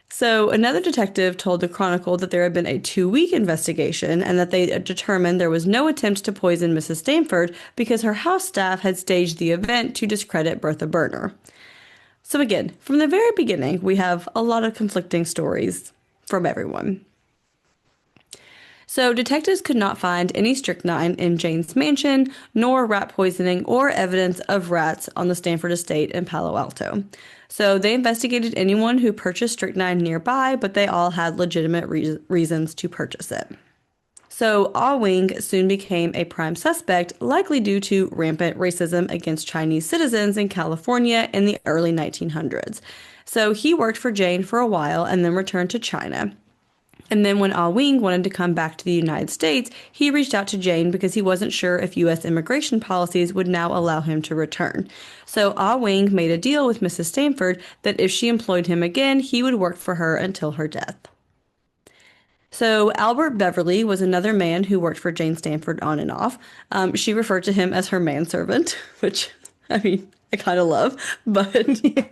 So another detective told the Chronicle that there had been a 2-week investigation and that they determined there was no attempt to poison Mrs. Stanford because her house staff had staged the event to discredit Bertha Burner. So again, from the very beginning, we have a lot of conflicting stories from everyone. So detectives could not find any strychnine in Jane's mansion, nor rat poisoning or evidence of rats on the Stanford estate in Palo Alto. So they investigated anyone who purchased strychnine nearby, but they all had legitimate reasons to purchase it. So Ah Wing soon became a prime suspect, likely due to rampant racism against Chinese citizens in California in the early 1900s. So he worked for Jane for a while and then returned to China. And then when Ah Wing wanted to come back to the United States, he reached out to Jane because he wasn't sure if U.S. immigration policies would now allow him to return. So Ah Wing made a deal with Mrs. Stanford that if she employed him again, he would work for her until her death. So Albert Beverly was another man who worked for Jane Stanford on and off. She referred to him as her manservant, which I mean, I kind of love, but Yeah.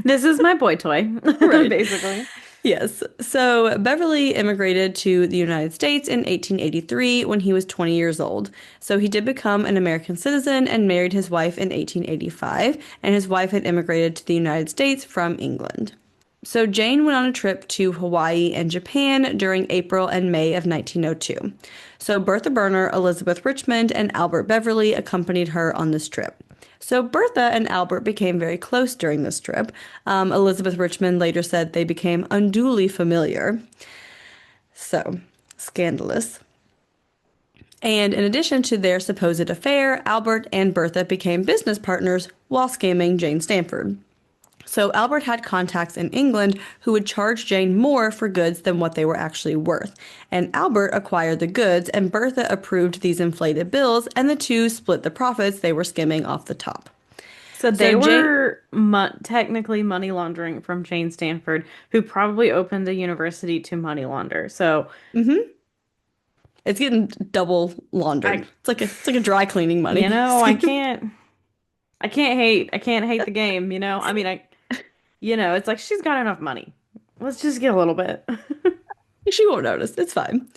This is my boy toy, right. basically. Yes. So Beverly immigrated to the United States in 1883 when he was 20 years old. So he did become an American citizen and married his wife in 1885, and his wife had immigrated to the United States from England. So Jane went on a trip to Hawaii and Japan during April and May of 1902. So Bertha Burner, Elizabeth Richmond, and Albert Beverly accompanied her on this trip. So Bertha and Albert became very close during this trip. Elizabeth Richmond later said they became unduly familiar. So scandalous. And in addition to their supposed affair, Albert and Bertha became business partners while scamming Jane Stanford. So Albert had contacts in England who would charge Jane more for goods than what they were actually worth. And Albert acquired the goods, and Bertha approved these inflated bills, and the two split the profits they were skimming off the top. So So they Jane, were technically money laundering from Jane Stanford, who probably opened the university to money launder. So hmm it's getting double laundered. I, It's like a dry cleaning you money know, scheme. I can't hate the game, you know? I mean, it's like she's got enough money. Let's just get a little bit. She won't notice. It's fine.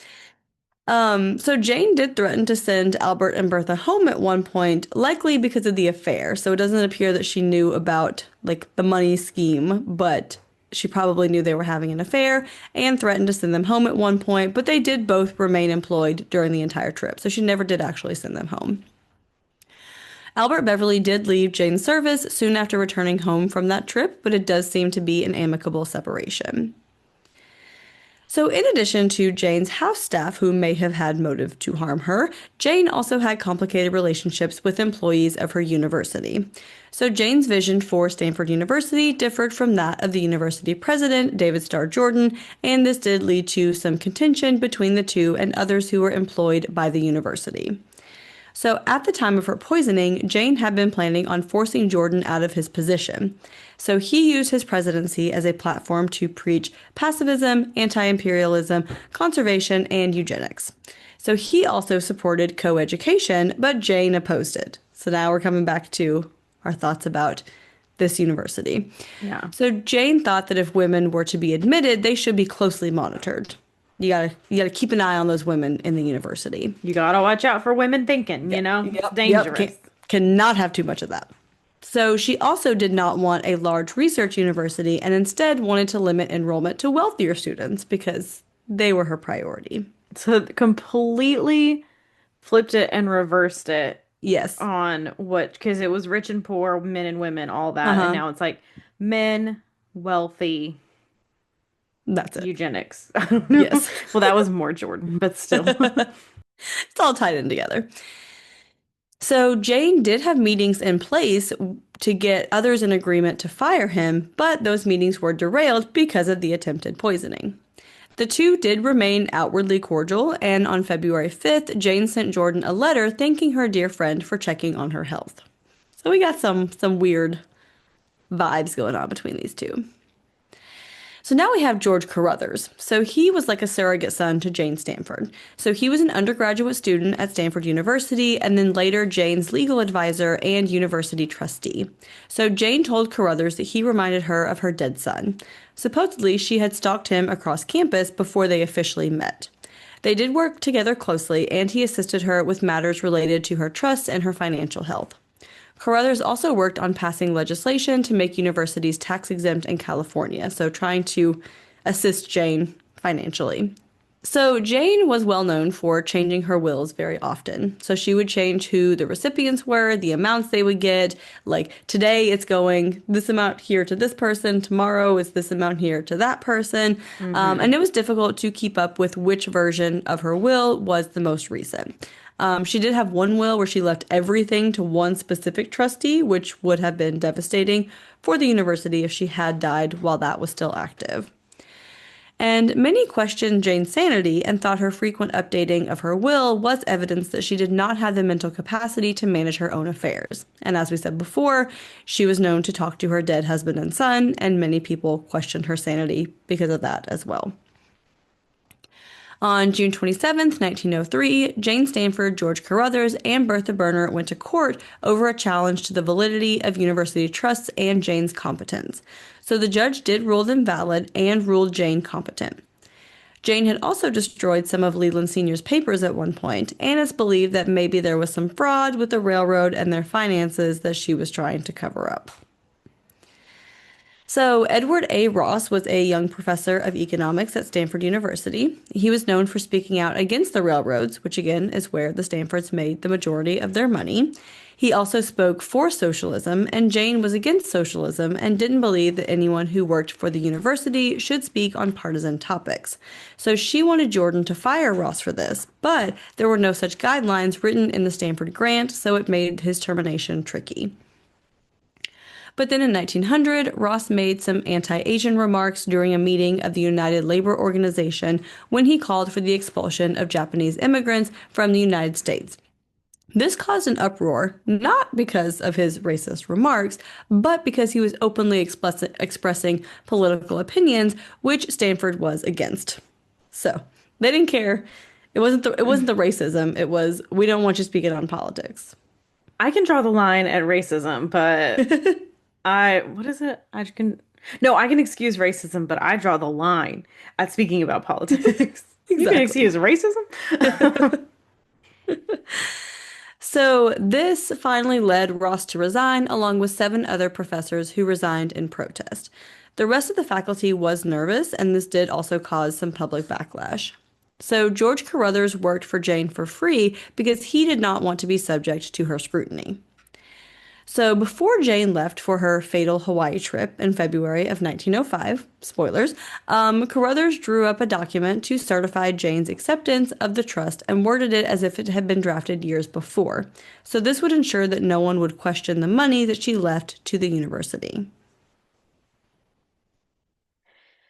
So Jane did threaten to send Albert and Bertha home at one point, likely because of the affair. So it doesn't appear that she knew about like the money scheme, but she probably knew they were having an affair and threatened to send them home at one point, but they did both remain employed during the entire trip. So she never did actually send them home. Albert Beverly did leave Jane's service soon after returning home from that trip, but it does seem to be an amicable separation. So, in addition to Jane's house staff who may have had motive to harm her, Jane also had complicated relationships with employees of her university. So, Jane's vision for Stanford University differed from that of the university president, David Starr Jordan, and this did lead to some contention between the two and others who were employed by the university. So at the time of her poisoning, Jane had been planning on forcing Jordan out of his position. So he used his presidency as a platform to preach pacifism, anti-imperialism, conservation, and eugenics. So he also supported co-education, but Jane opposed it. So now we're coming back to our thoughts about this university. Yeah. So Jane thought that if women were to be admitted, they should be closely monitored. You gotta keep an eye on those women in the university. You gotta watch out for women thinking, you Yep, know? It's yep, yep. dangerous. Cannot have too much of that. So she also did not want a large research university and instead wanted to limit enrollment to wealthier students because they were her priority. So completely flipped it and reversed it Yes. on what, because it was rich and poor, men and women, all that. And Uh-huh. now it's like men, wealthy, That's it. eugenics. I don't know. Yes. Well, that was more Jordan, but still. It's all tied in together. So Jane did have meetings in place to get others in agreement to fire him, but those meetings were derailed because of the attempted poisoning. The two did remain outwardly cordial, and on February 5th, Jane sent Jordan a letter thanking her dear friend for checking on her health. So we got some weird vibes going on between these two. So now we have George Carruthers. So he was like a surrogate son to Jane Stanford. So he was an undergraduate student at Stanford University and then later Jane's legal advisor and university trustee. So Jane told Carruthers that he reminded her of her dead son. Supposedly, she had stalked him across campus before they officially met. They did work together closely, and he assisted her with matters related to her trust and her financial health. Carruthers also worked on passing legislation to make universities tax exempt in California, so trying to assist Jane financially. So Jane was well known for changing her wills very often. So she would change who the recipients were, the amounts they would get. Like today it's going this amount here to this person, tomorrow it's this amount here to that person. And it was difficult to keep up with which version of her will was the most recent. She did have one will where she left everything to one specific trustee, which would have been devastating for the university if she had died while that was still active. And many questioned Jane's sanity and thought her frequent updating of her will was evidence that she did not have the mental capacity to manage her own affairs. And as we said before, she was known to talk to her dead husband and son, and many people questioned her sanity because of that as well. On June 27th, 1903, Jane Stanford, George Carruthers, and Bertha Burner went to court over a challenge to the validity of university trusts and Jane's competence. So the judge did rule them valid and ruled Jane competent. Jane had also destroyed some of Leland Sr.'s papers at one point, and it's believed that maybe there was some fraud with the railroad and their finances that she was trying to cover up. So, Edward A. Ross was a young professor of economics at Stanford University. He was known for speaking out against the railroads, which again is where the Stanfords made the majority of their money. He also spoke for socialism, and Jane was against socialism and didn't believe that anyone who worked for the university should speak on partisan topics. So she wanted Jordan to fire Ross for this, but there were no such guidelines written in the Stanford grant, so it made his termination tricky. But then in 1900, Ross made some anti-Asian remarks during a meeting of the United Labor Organization when he called for the expulsion of Japanese immigrants from the United States. This caused an uproar, not because of his racist remarks, but because he was openly expressing political opinions, which Stanford was against. So they didn't care. It wasn't the racism. It was, we don't want you speaking on politics. I can draw the line at racism, but what is it? No, I can excuse racism, but I draw the line at speaking about politics. You can Exactly. excuse racism? So this finally led Ross to resign, along with 7 other professors who resigned in protest. The rest of the faculty was nervous, and this did also cause some public backlash. So George Carruthers worked for Jane for free because he did not want to be subject to her scrutiny. So before Jane left for her fatal Hawaii trip in February of 1905, spoilers, Carruthers drew up a document to certify Jane's acceptance of the trust and worded it as if it had been drafted years before. So this would ensure that no one would question the money that she left to the university.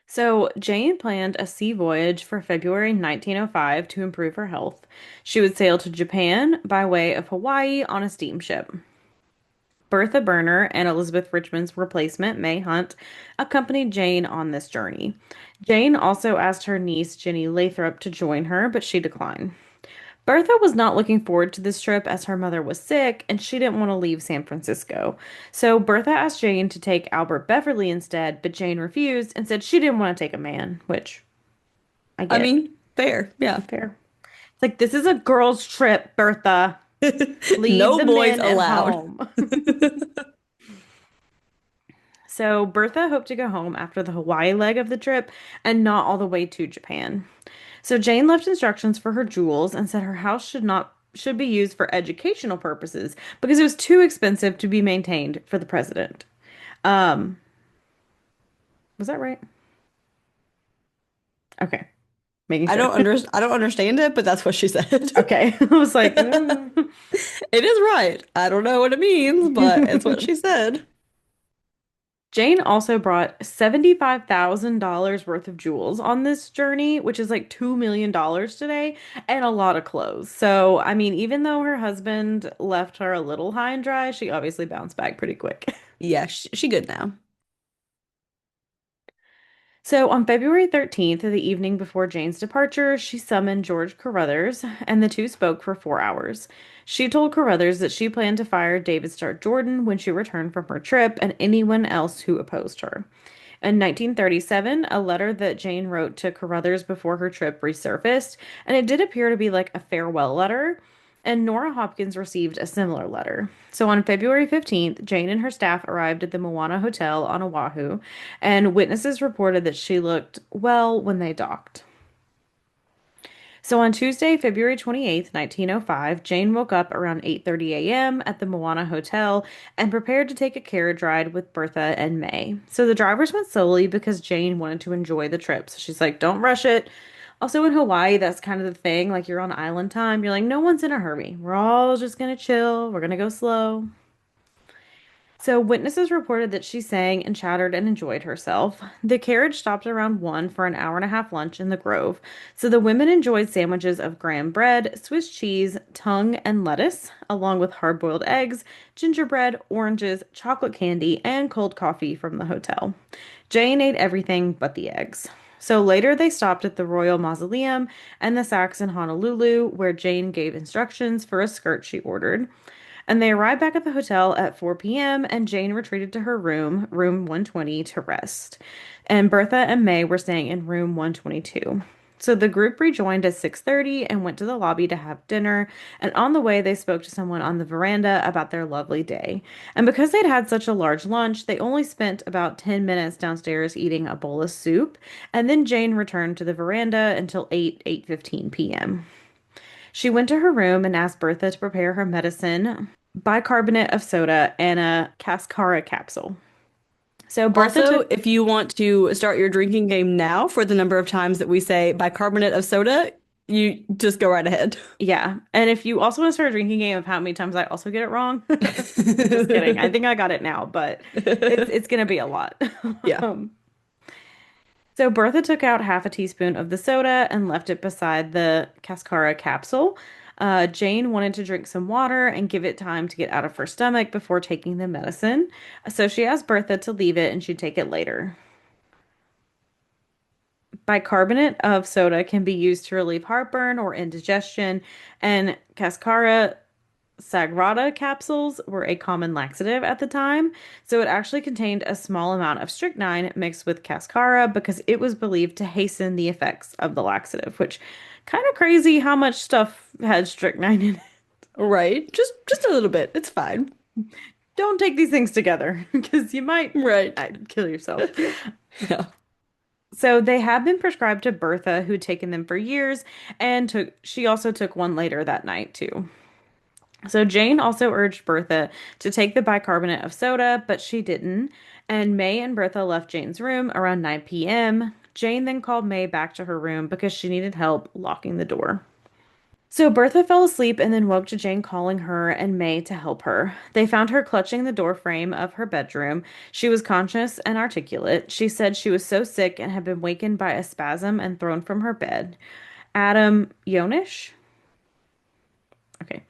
So, Jane planned a sea voyage for February 1905 to improve her health. She would sail to Japan by way of Hawaii on a steamship. Bertha Burner and Elizabeth Richmond's replacement, May Hunt, accompanied Jane on this journey. Jane also asked her niece, Jenny Lathrop, to join her, but she declined. Bertha was not looking forward to this trip as her mother was sick and she didn't want to leave San Francisco. So Bertha asked Jane to take Albert Beverly instead, but Jane refused and said she didn't want to take a man, which I I get. mean, fair, yeah. Fair. It's like, this is a girls' trip, Bertha. Leave No the boys men at allowed. home. So Bertha hoped to go home after the Hawaii leg of the trip and not all the way to Japan. So Jane left instructions for her jewels and said her house should be used for educational purposes because it was too expensive to be maintained for the president. Um, was that right? Okay, making sure. I don't understand it, but that's what she said. Okay, I was like, It is right. I don't know what it means, but it's what she said. Jane also brought $75,000 worth of jewels on this journey, which is like $2 million today, and a lot of clothes. So, I mean, even though her husband left her a little high and dry, she obviously bounced back pretty quick. Yeah, she good now. So, on February 13th, the evening before Jane's departure, she summoned George Carruthers, and the two spoke for 4 hours. She told Carruthers that she planned to fire David Stark Jordan when she returned from her trip and anyone else who opposed her. In 1937, a letter that Jane wrote to Carruthers before her trip resurfaced, and it did appear to be like a farewell letter. And Nora Hopkins received a similar letter. So on February 15th, Jane and her staff arrived at the Moana Hotel on Oahu, and witnesses reported that she looked well when they docked. So on Tuesday, February 28th, 1905, Jane woke up around 8:30 a.m. at the Moana Hotel and prepared to take a carriage ride with Bertha and May. So the drivers went slowly because Jane wanted to enjoy the trip. So she's like, don't rush it. Also in Hawaii, that's kind of the thing. Like you're on island time. You're like, no one's in a hurry. We're all just gonna chill. We're gonna go slow. So, witnesses reported that she sang and chattered and enjoyed herself. The carriage stopped around 1 for an hour-and-a-half lunch in the Grove. So, the women enjoyed sandwiches of graham bread, Swiss cheese, tongue, and lettuce, along with hard-boiled eggs, gingerbread, oranges, chocolate candy, and cold coffee from the hotel. Jane ate everything but the eggs. So later they stopped at the Royal Mausoleum and the Saks in Honolulu, where Jane gave instructions for a skirt she ordered. And they arrived back at the hotel at 4 p.m., and Jane retreated to her room, room 120, to rest. And Bertha and May were staying in room 122. So the group rejoined at 6:30 and went to the lobby to have dinner. And on the way, they spoke to someone on the veranda about their lovely day. And because they'd had such a large lunch, they only spent about 10 minutes downstairs eating a bowl of soup. And then Jane returned to the veranda until 8:15 p.m. She went to her room and asked Bertha to prepare her medicine, bicarbonate of soda, and a cascara capsule. So Bertha Also, took, if you want to start your drinking game now for the number of times that we say bicarbonate of soda, you just go right ahead. yeah. And if you also want to start a drinking game of how many times I also get it wrong, just kidding. I think I got it now, but it's gonna be a lot. Yeah. Um, so Bertha took out half a teaspoon of the soda and left it beside the cascara capsule. Jane wanted to drink some water and give it time to get out of her stomach before taking the medicine. So she asked Bertha to leave it and she'd take it later. Bicarbonate of soda can be used to relieve heartburn or indigestion, and cascara sagrada capsules were a common laxative at the time, so it actually contained a small amount of strychnine mixed with cascara because it was believed to hasten the effects of the laxative, which kind of crazy how much stuff had strychnine in it. Right. Just a little bit. It's fine. Don't take these things together because you might Right. kill yourself. Yeah. So they have been prescribed to Bertha, who'd taken them for years, and she also took one later that night too. So Jane also urged Bertha to take the bicarbonate of soda, but she didn't. And May and Bertha left Jane's room around 9 p.m. Jane then called May back to her room because she needed help locking the door. So Bertha fell asleep and then woke to Jane calling her and May to help her. They found her clutching the door frame of her bedroom. She was conscious and articulate. She said she was so sick and had been wakened by a spasm and thrown from her bed. Adam Yonish? Okay.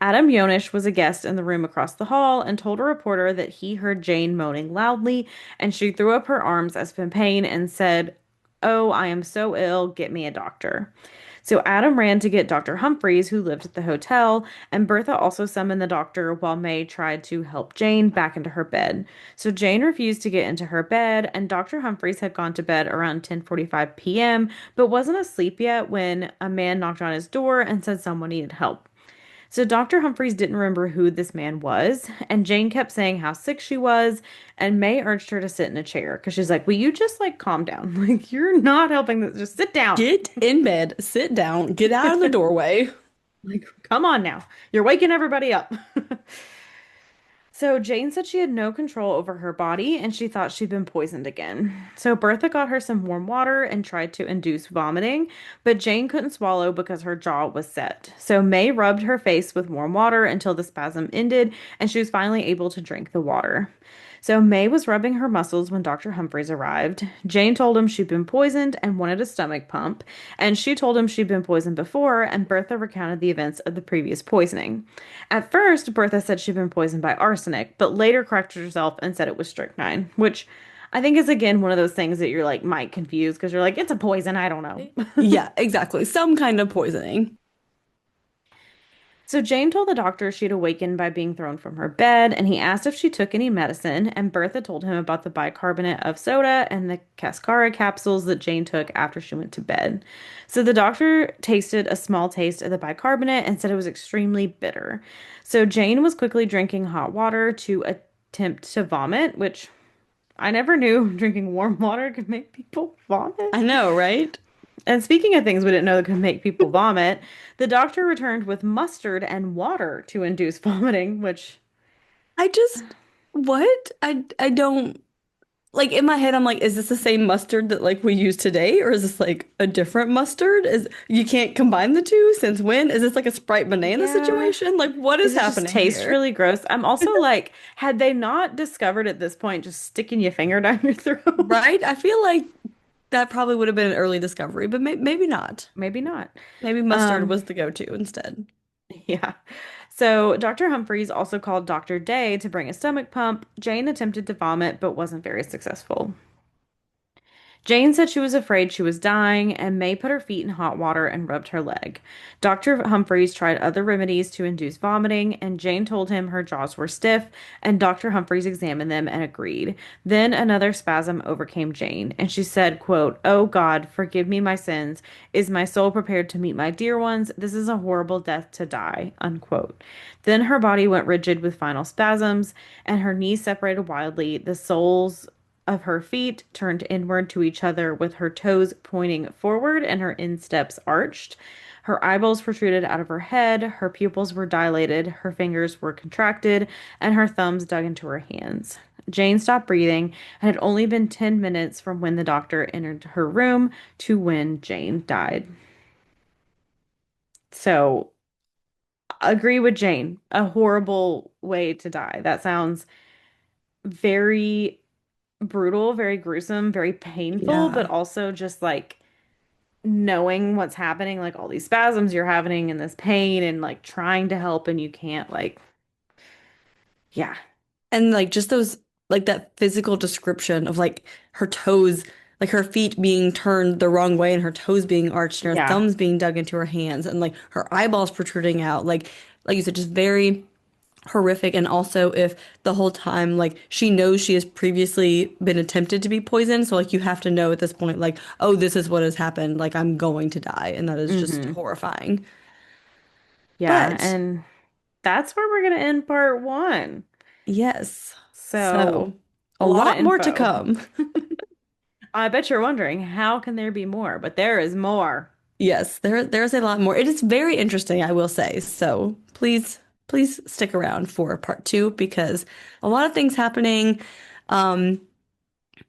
Adam Yonish was a guest in the room across the hall and told a reporter that he heard Jane moaning loudly, and she threw up her arms as if in pain and said, "Oh, I am so ill, get me a doctor." So Adam ran to get Dr. Humphreys, who lived at the hotel, and Bertha also summoned the doctor while May tried to help Jane back into her bed. So Jane refused to get into her bed, and Dr. Humphreys had gone to bed around 10:45 p.m., but wasn't asleep yet when a man knocked on his door and said someone needed help. So Dr. Humphreys didn't remember who this man was, and Jane kept saying how sick she was, and May urged her to sit in a chair because she's like, "Will you just like calm down? Like you're not helping this. Just sit down. Get in bed, sit down, get out of the doorway. Like come on now. You're waking everybody up." So Jane said she had no control over her body and she thought she'd been poisoned again. So Bertha got her some warm water and tried to induce vomiting, but Jane couldn't swallow because her jaw was set. So May rubbed her face with warm water until the spasm ended and she was finally able to drink the water. So May was rubbing her muscles when Dr. Humphreys arrived. Jane told him she'd been poisoned and wanted a stomach pump, and she told him she'd been poisoned before, and Bertha recounted the events of the previous poisoning. At first, Bertha said she'd been poisoned by arsenic, but later corrected herself and said it was strychnine, which I think is again one of those things that you're like might confuse because you're like, it's a poison, I don't know. Yeah, exactly. Some kind of poisoning. So Jane told the doctor she'd awakened by being thrown from her bed, and he asked if she took any medicine, and Bertha told him about the bicarbonate of soda and the cascara capsules that Jane took after she went to bed. So the doctor tasted a small taste of the bicarbonate and said it was extremely bitter. So Jane was quickly drinking hot water to attempt to vomit, which I never knew drinking warm water could make people vomit. I know, right? And speaking of things we didn't know that could make people vomit, the doctor returned with mustard and water to induce vomiting, which, I just what? I don't like in my head I'm like, is this the same mustard that like we use today or is this like a different mustard? Is you can't combine the two since when? Is this like a Sprite banana yeah, situation? Like what is it just happening tastes here? really gross. I'm also like, had they not discovered at this point just sticking your finger down your throat? Right? I feel like that probably would have been an early discovery, but maybe not. Maybe not. Maybe mustard Um, was the go-to instead. yeah. So Dr. Humphreys also called Dr. Day to bring a stomach pump. Jane attempted to vomit but wasn't very successful. Jane said she was afraid she was dying, and May put her feet in hot water and rubbed her leg. Dr. Humphreys tried other remedies to induce vomiting, and Jane told him her jaws were stiff, and Dr. Humphreys examined them and agreed. Then another spasm overcame Jane, and she said, quote, "Oh God, forgive me my sins. Is my soul prepared to meet my dear ones? This is a horrible death to die," unquote. Then her body went rigid with final spasms, and her knees separated wildly. The soles of her feet turned inward to each other with her toes pointing forward and her insteps arched. Her eyeballs protruded out of her head, her pupils were dilated, her fingers were contracted, and her thumbs dug into her hands. Jane stopped breathing and had only been 10 minutes from when the doctor entered her room to when Jane died. So, agree with Jane. A horrible way to die. That sounds very brutal, very gruesome, very painful, but Yeah. also just like knowing what's happening, like all these spasms you're having and this pain and like trying to help and you can't like yeah. And like just those like that physical description of like her toes, like her feet being turned the wrong way and her toes being arched and her Yeah. thumbs being dug into her hands and like her eyeballs protruding out. Like you said, just very horrific. And also if the whole time like she knows she has previously been attempted to be poisoned, so like you have to know at this point, like, oh, this is what has happened. Like I'm going to die. And that is just Hmm. horrifying. Yeah, But and that's where we're gonna end part one. yes. So, So a a lot of lot more to info. come. I bet you're wondering, how can there be more? But there is more. Yes, there's a lot more. It is very interesting, I will say. So please stick around for part two because a lot of things happening. Um,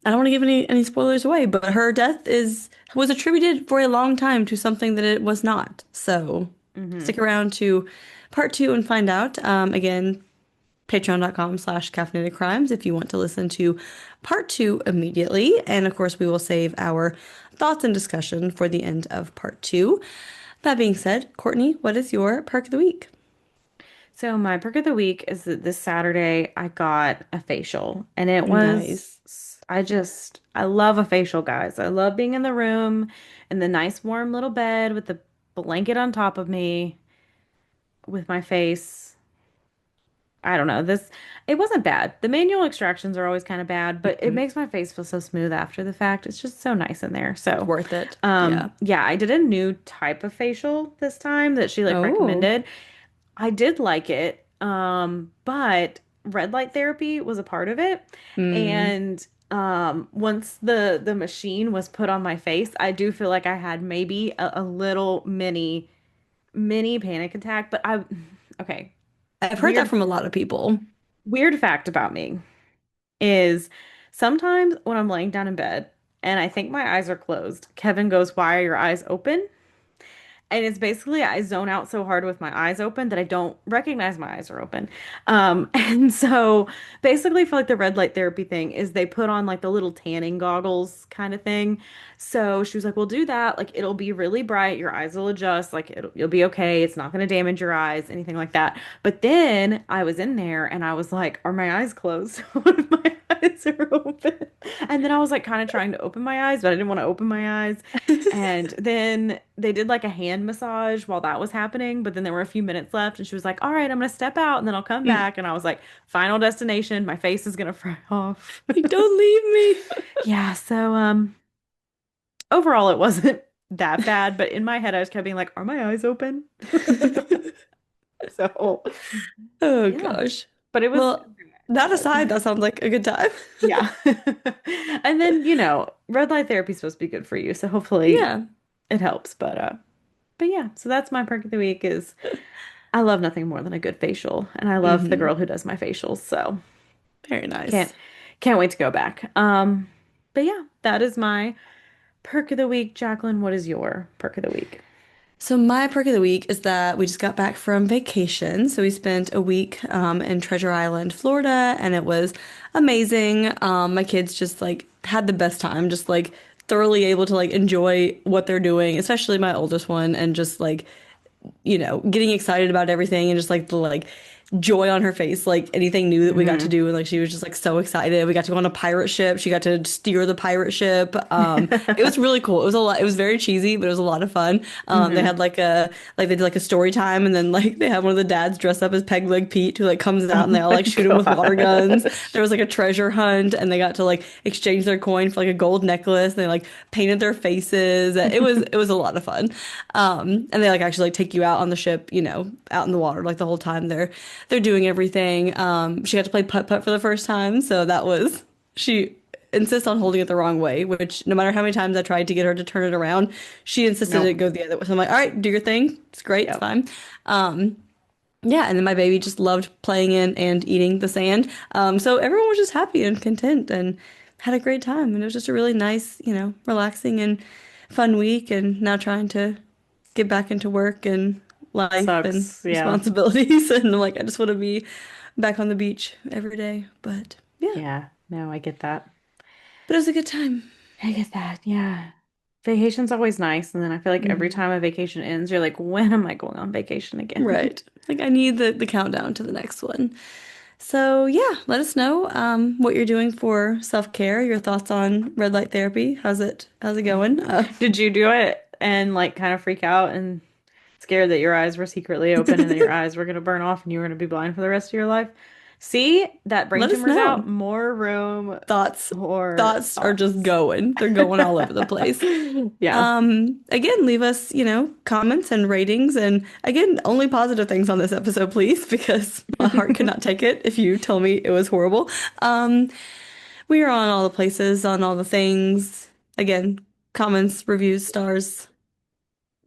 I don't want to give any spoilers away, but her death is was attributed for a long time to something that it was not. So Hmm. stick around to part two and find out. Again, patreon.com/caffeinated crimes if you want to listen to part two immediately. And of course, we will save our thoughts and discussion for the end of part two. That being said, Courtney, what is your perk of the week? So my perk of the week is that this Saturday I got a facial and it was Nice. I love a facial, guys. I love being in the room in the nice warm little bed with the blanket on top of me with my face. I don't know. It wasn't bad. The manual extractions are always kind of bad, but it Mm, makes my face feel so smooth after the fact. It's just so nice in there. it's So, worth it. Yeah. yeah, I did a new type of facial this time that she like Oh. recommended. I did like it, but red light therapy was a part of it. Mm. And once the machine was put on my face, I do feel like I had maybe a little mini panic attack. But okay, I've heard that weird from a lot of people. weird fact about me is sometimes when I'm laying down in bed and I think my eyes are closed, Kevin goes, "Why are your eyes open?" And it's basically I zone out so hard with my eyes open that I don't recognize my eyes are open. And so basically for like the red light therapy thing is they put on like the little tanning goggles kind of thing. So she was like, "We'll do that. Like it'll be really bright. Your eyes will adjust. Like you'll be okay. It's not going to damage your eyes, anything like that." But then I was in there and I was like, "Are my eyes closed? What if my eyes are open?" And then I was like kind of trying to open my eyes, but I didn't want to open my eyes. And then they did like a hand massage while that was happening, but then there were a few minutes left and she was like, "All right, I'm gonna step out and then I'll come Mm. back." And I was like, "Final destination, my face is gonna fry off." Like, don't leave Yeah, so overall it wasn't that bad, but in my head I was kept being like, "Are my eyes open?" me. So Oh yeah. gosh. But it was Well, that aside, that sounds like a good time. yeah. And then, red light therapy is supposed to be good for you, so hopefully Yeah. it helps. But yeah, so that's my perk of the week is I love nothing more than a good facial, and I love the Hmm. girl who does my facials, so Very can't nice. can't wait to go back. But yeah, that is my perk of the week. Jacqueline, what is your perk of the week? So my perk of the week is that we just got back from vacation. So we spent a week in Treasure Island, Florida, and it was amazing. My kids just like had the best time, just like thoroughly able to like enjoy what they're doing, especially my oldest one, and just like getting excited about everything and just like the like joy on her face, like anything new that we got to Hmm. do. And like she was just like so excited. We got to go on a pirate ship. She got to steer the pirate ship. It was really cool. It was a lot. It was very cheesy, but it was a lot of fun. They Hmm. had like they did like a story time, and then like they had one of the dads dressed up as Peg Leg Pete who like comes out Oh and they all my like shoot him with water guns. There gosh. was like a treasure hunt, and they got to like exchange their coin for like a gold necklace. And they like painted their faces. It was a lot of fun. And they like actually like take you out on the ship, out in the water like the whole time they're doing everything. She got to play putt-putt for the first time, so she insists on holding it the wrong way, which no matter how many times I tried to get her to turn it around, she insisted it Nope. go the other way. So I'm like, all right, do your thing. It's great, it's Yep. fine. Um, yeah, and then my baby just loved playing in and eating the sand. So everyone was just happy and content and had a great time. And it was just a really nice, relaxing and fun week. And now trying to get back into work and life and Sucks. Yeah. responsibilities. And I'm like, I just want to be back on the beach every day. But yeah, Yeah. No, I get that. but it was a good time. I get that. Yeah. Vacation's always nice. And then I feel like every Mhm. time a vacation ends, you're like, when am I going on vacation again? Right. Like I need the countdown to the next one. So yeah, let us know what you're doing for self-care, your thoughts on red light therapy. How's it going? Did you do it and like kind of freak out and scared that your eyes were secretly open and that your eyes were going to burn off and you were going to be blind for the rest of your life? See, that brain Let us tumor's out, know. more room Thoughts for thoughts are just thoughts. going. They're going all over the place. Yeah. Again, leave us, comments and ratings. And again, only positive things on this episode, please, because my heart could not take it if you tell me it was horrible. Um, we are on all the places, on all the things. Again, comments, reviews, stars,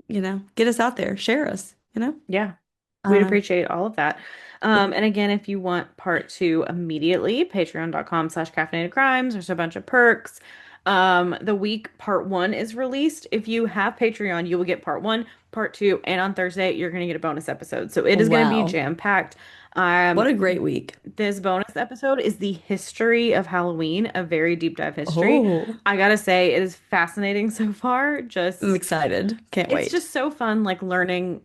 get us out there, share us. Yeah. We'd Uh, appreciate all of that. And again, if you want part two immediately, patreon.com/caffeinated crimes. There's a bunch of perks. The week part one is released. If you have Patreon, you will get part one, part two, and on Thursday, you're going to get a bonus episode. So it is going to be wow. jam-packed. What Um, a great week. this bonus episode is the history of Halloween, a very deep dive history. Oh, I gotta say, it is fascinating so far. I'm Just excited. Can't it's wait. just so fun, like learning,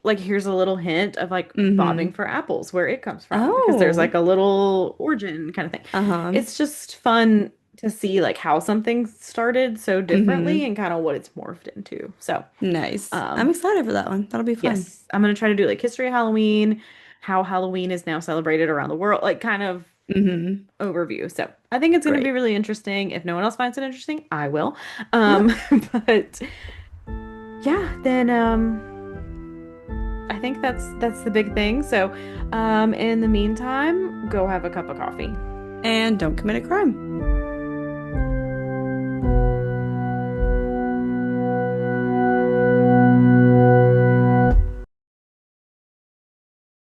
like here's a little hint of like bobbing Mm-hmm. for apples, where it comes from, because there's like Oh, a little origin kind of thing. uh-huh. It's just fun to see like how something started so differently Mm-hmm. and kind of what it's morphed into. So, Nice. I'm um, excited for that one. That'll be fun. yes, I'm gonna try to do like history of Halloween, how Halloween is now celebrated around the world, like kind of Mm-hmm. overview. So I think it's going to be Great. really interesting. If no one else finds it interesting, I will. Yep. Um, but yeah, then I think that's the big thing. So in the meantime, go have a cup of coffee. And don't commit a crime.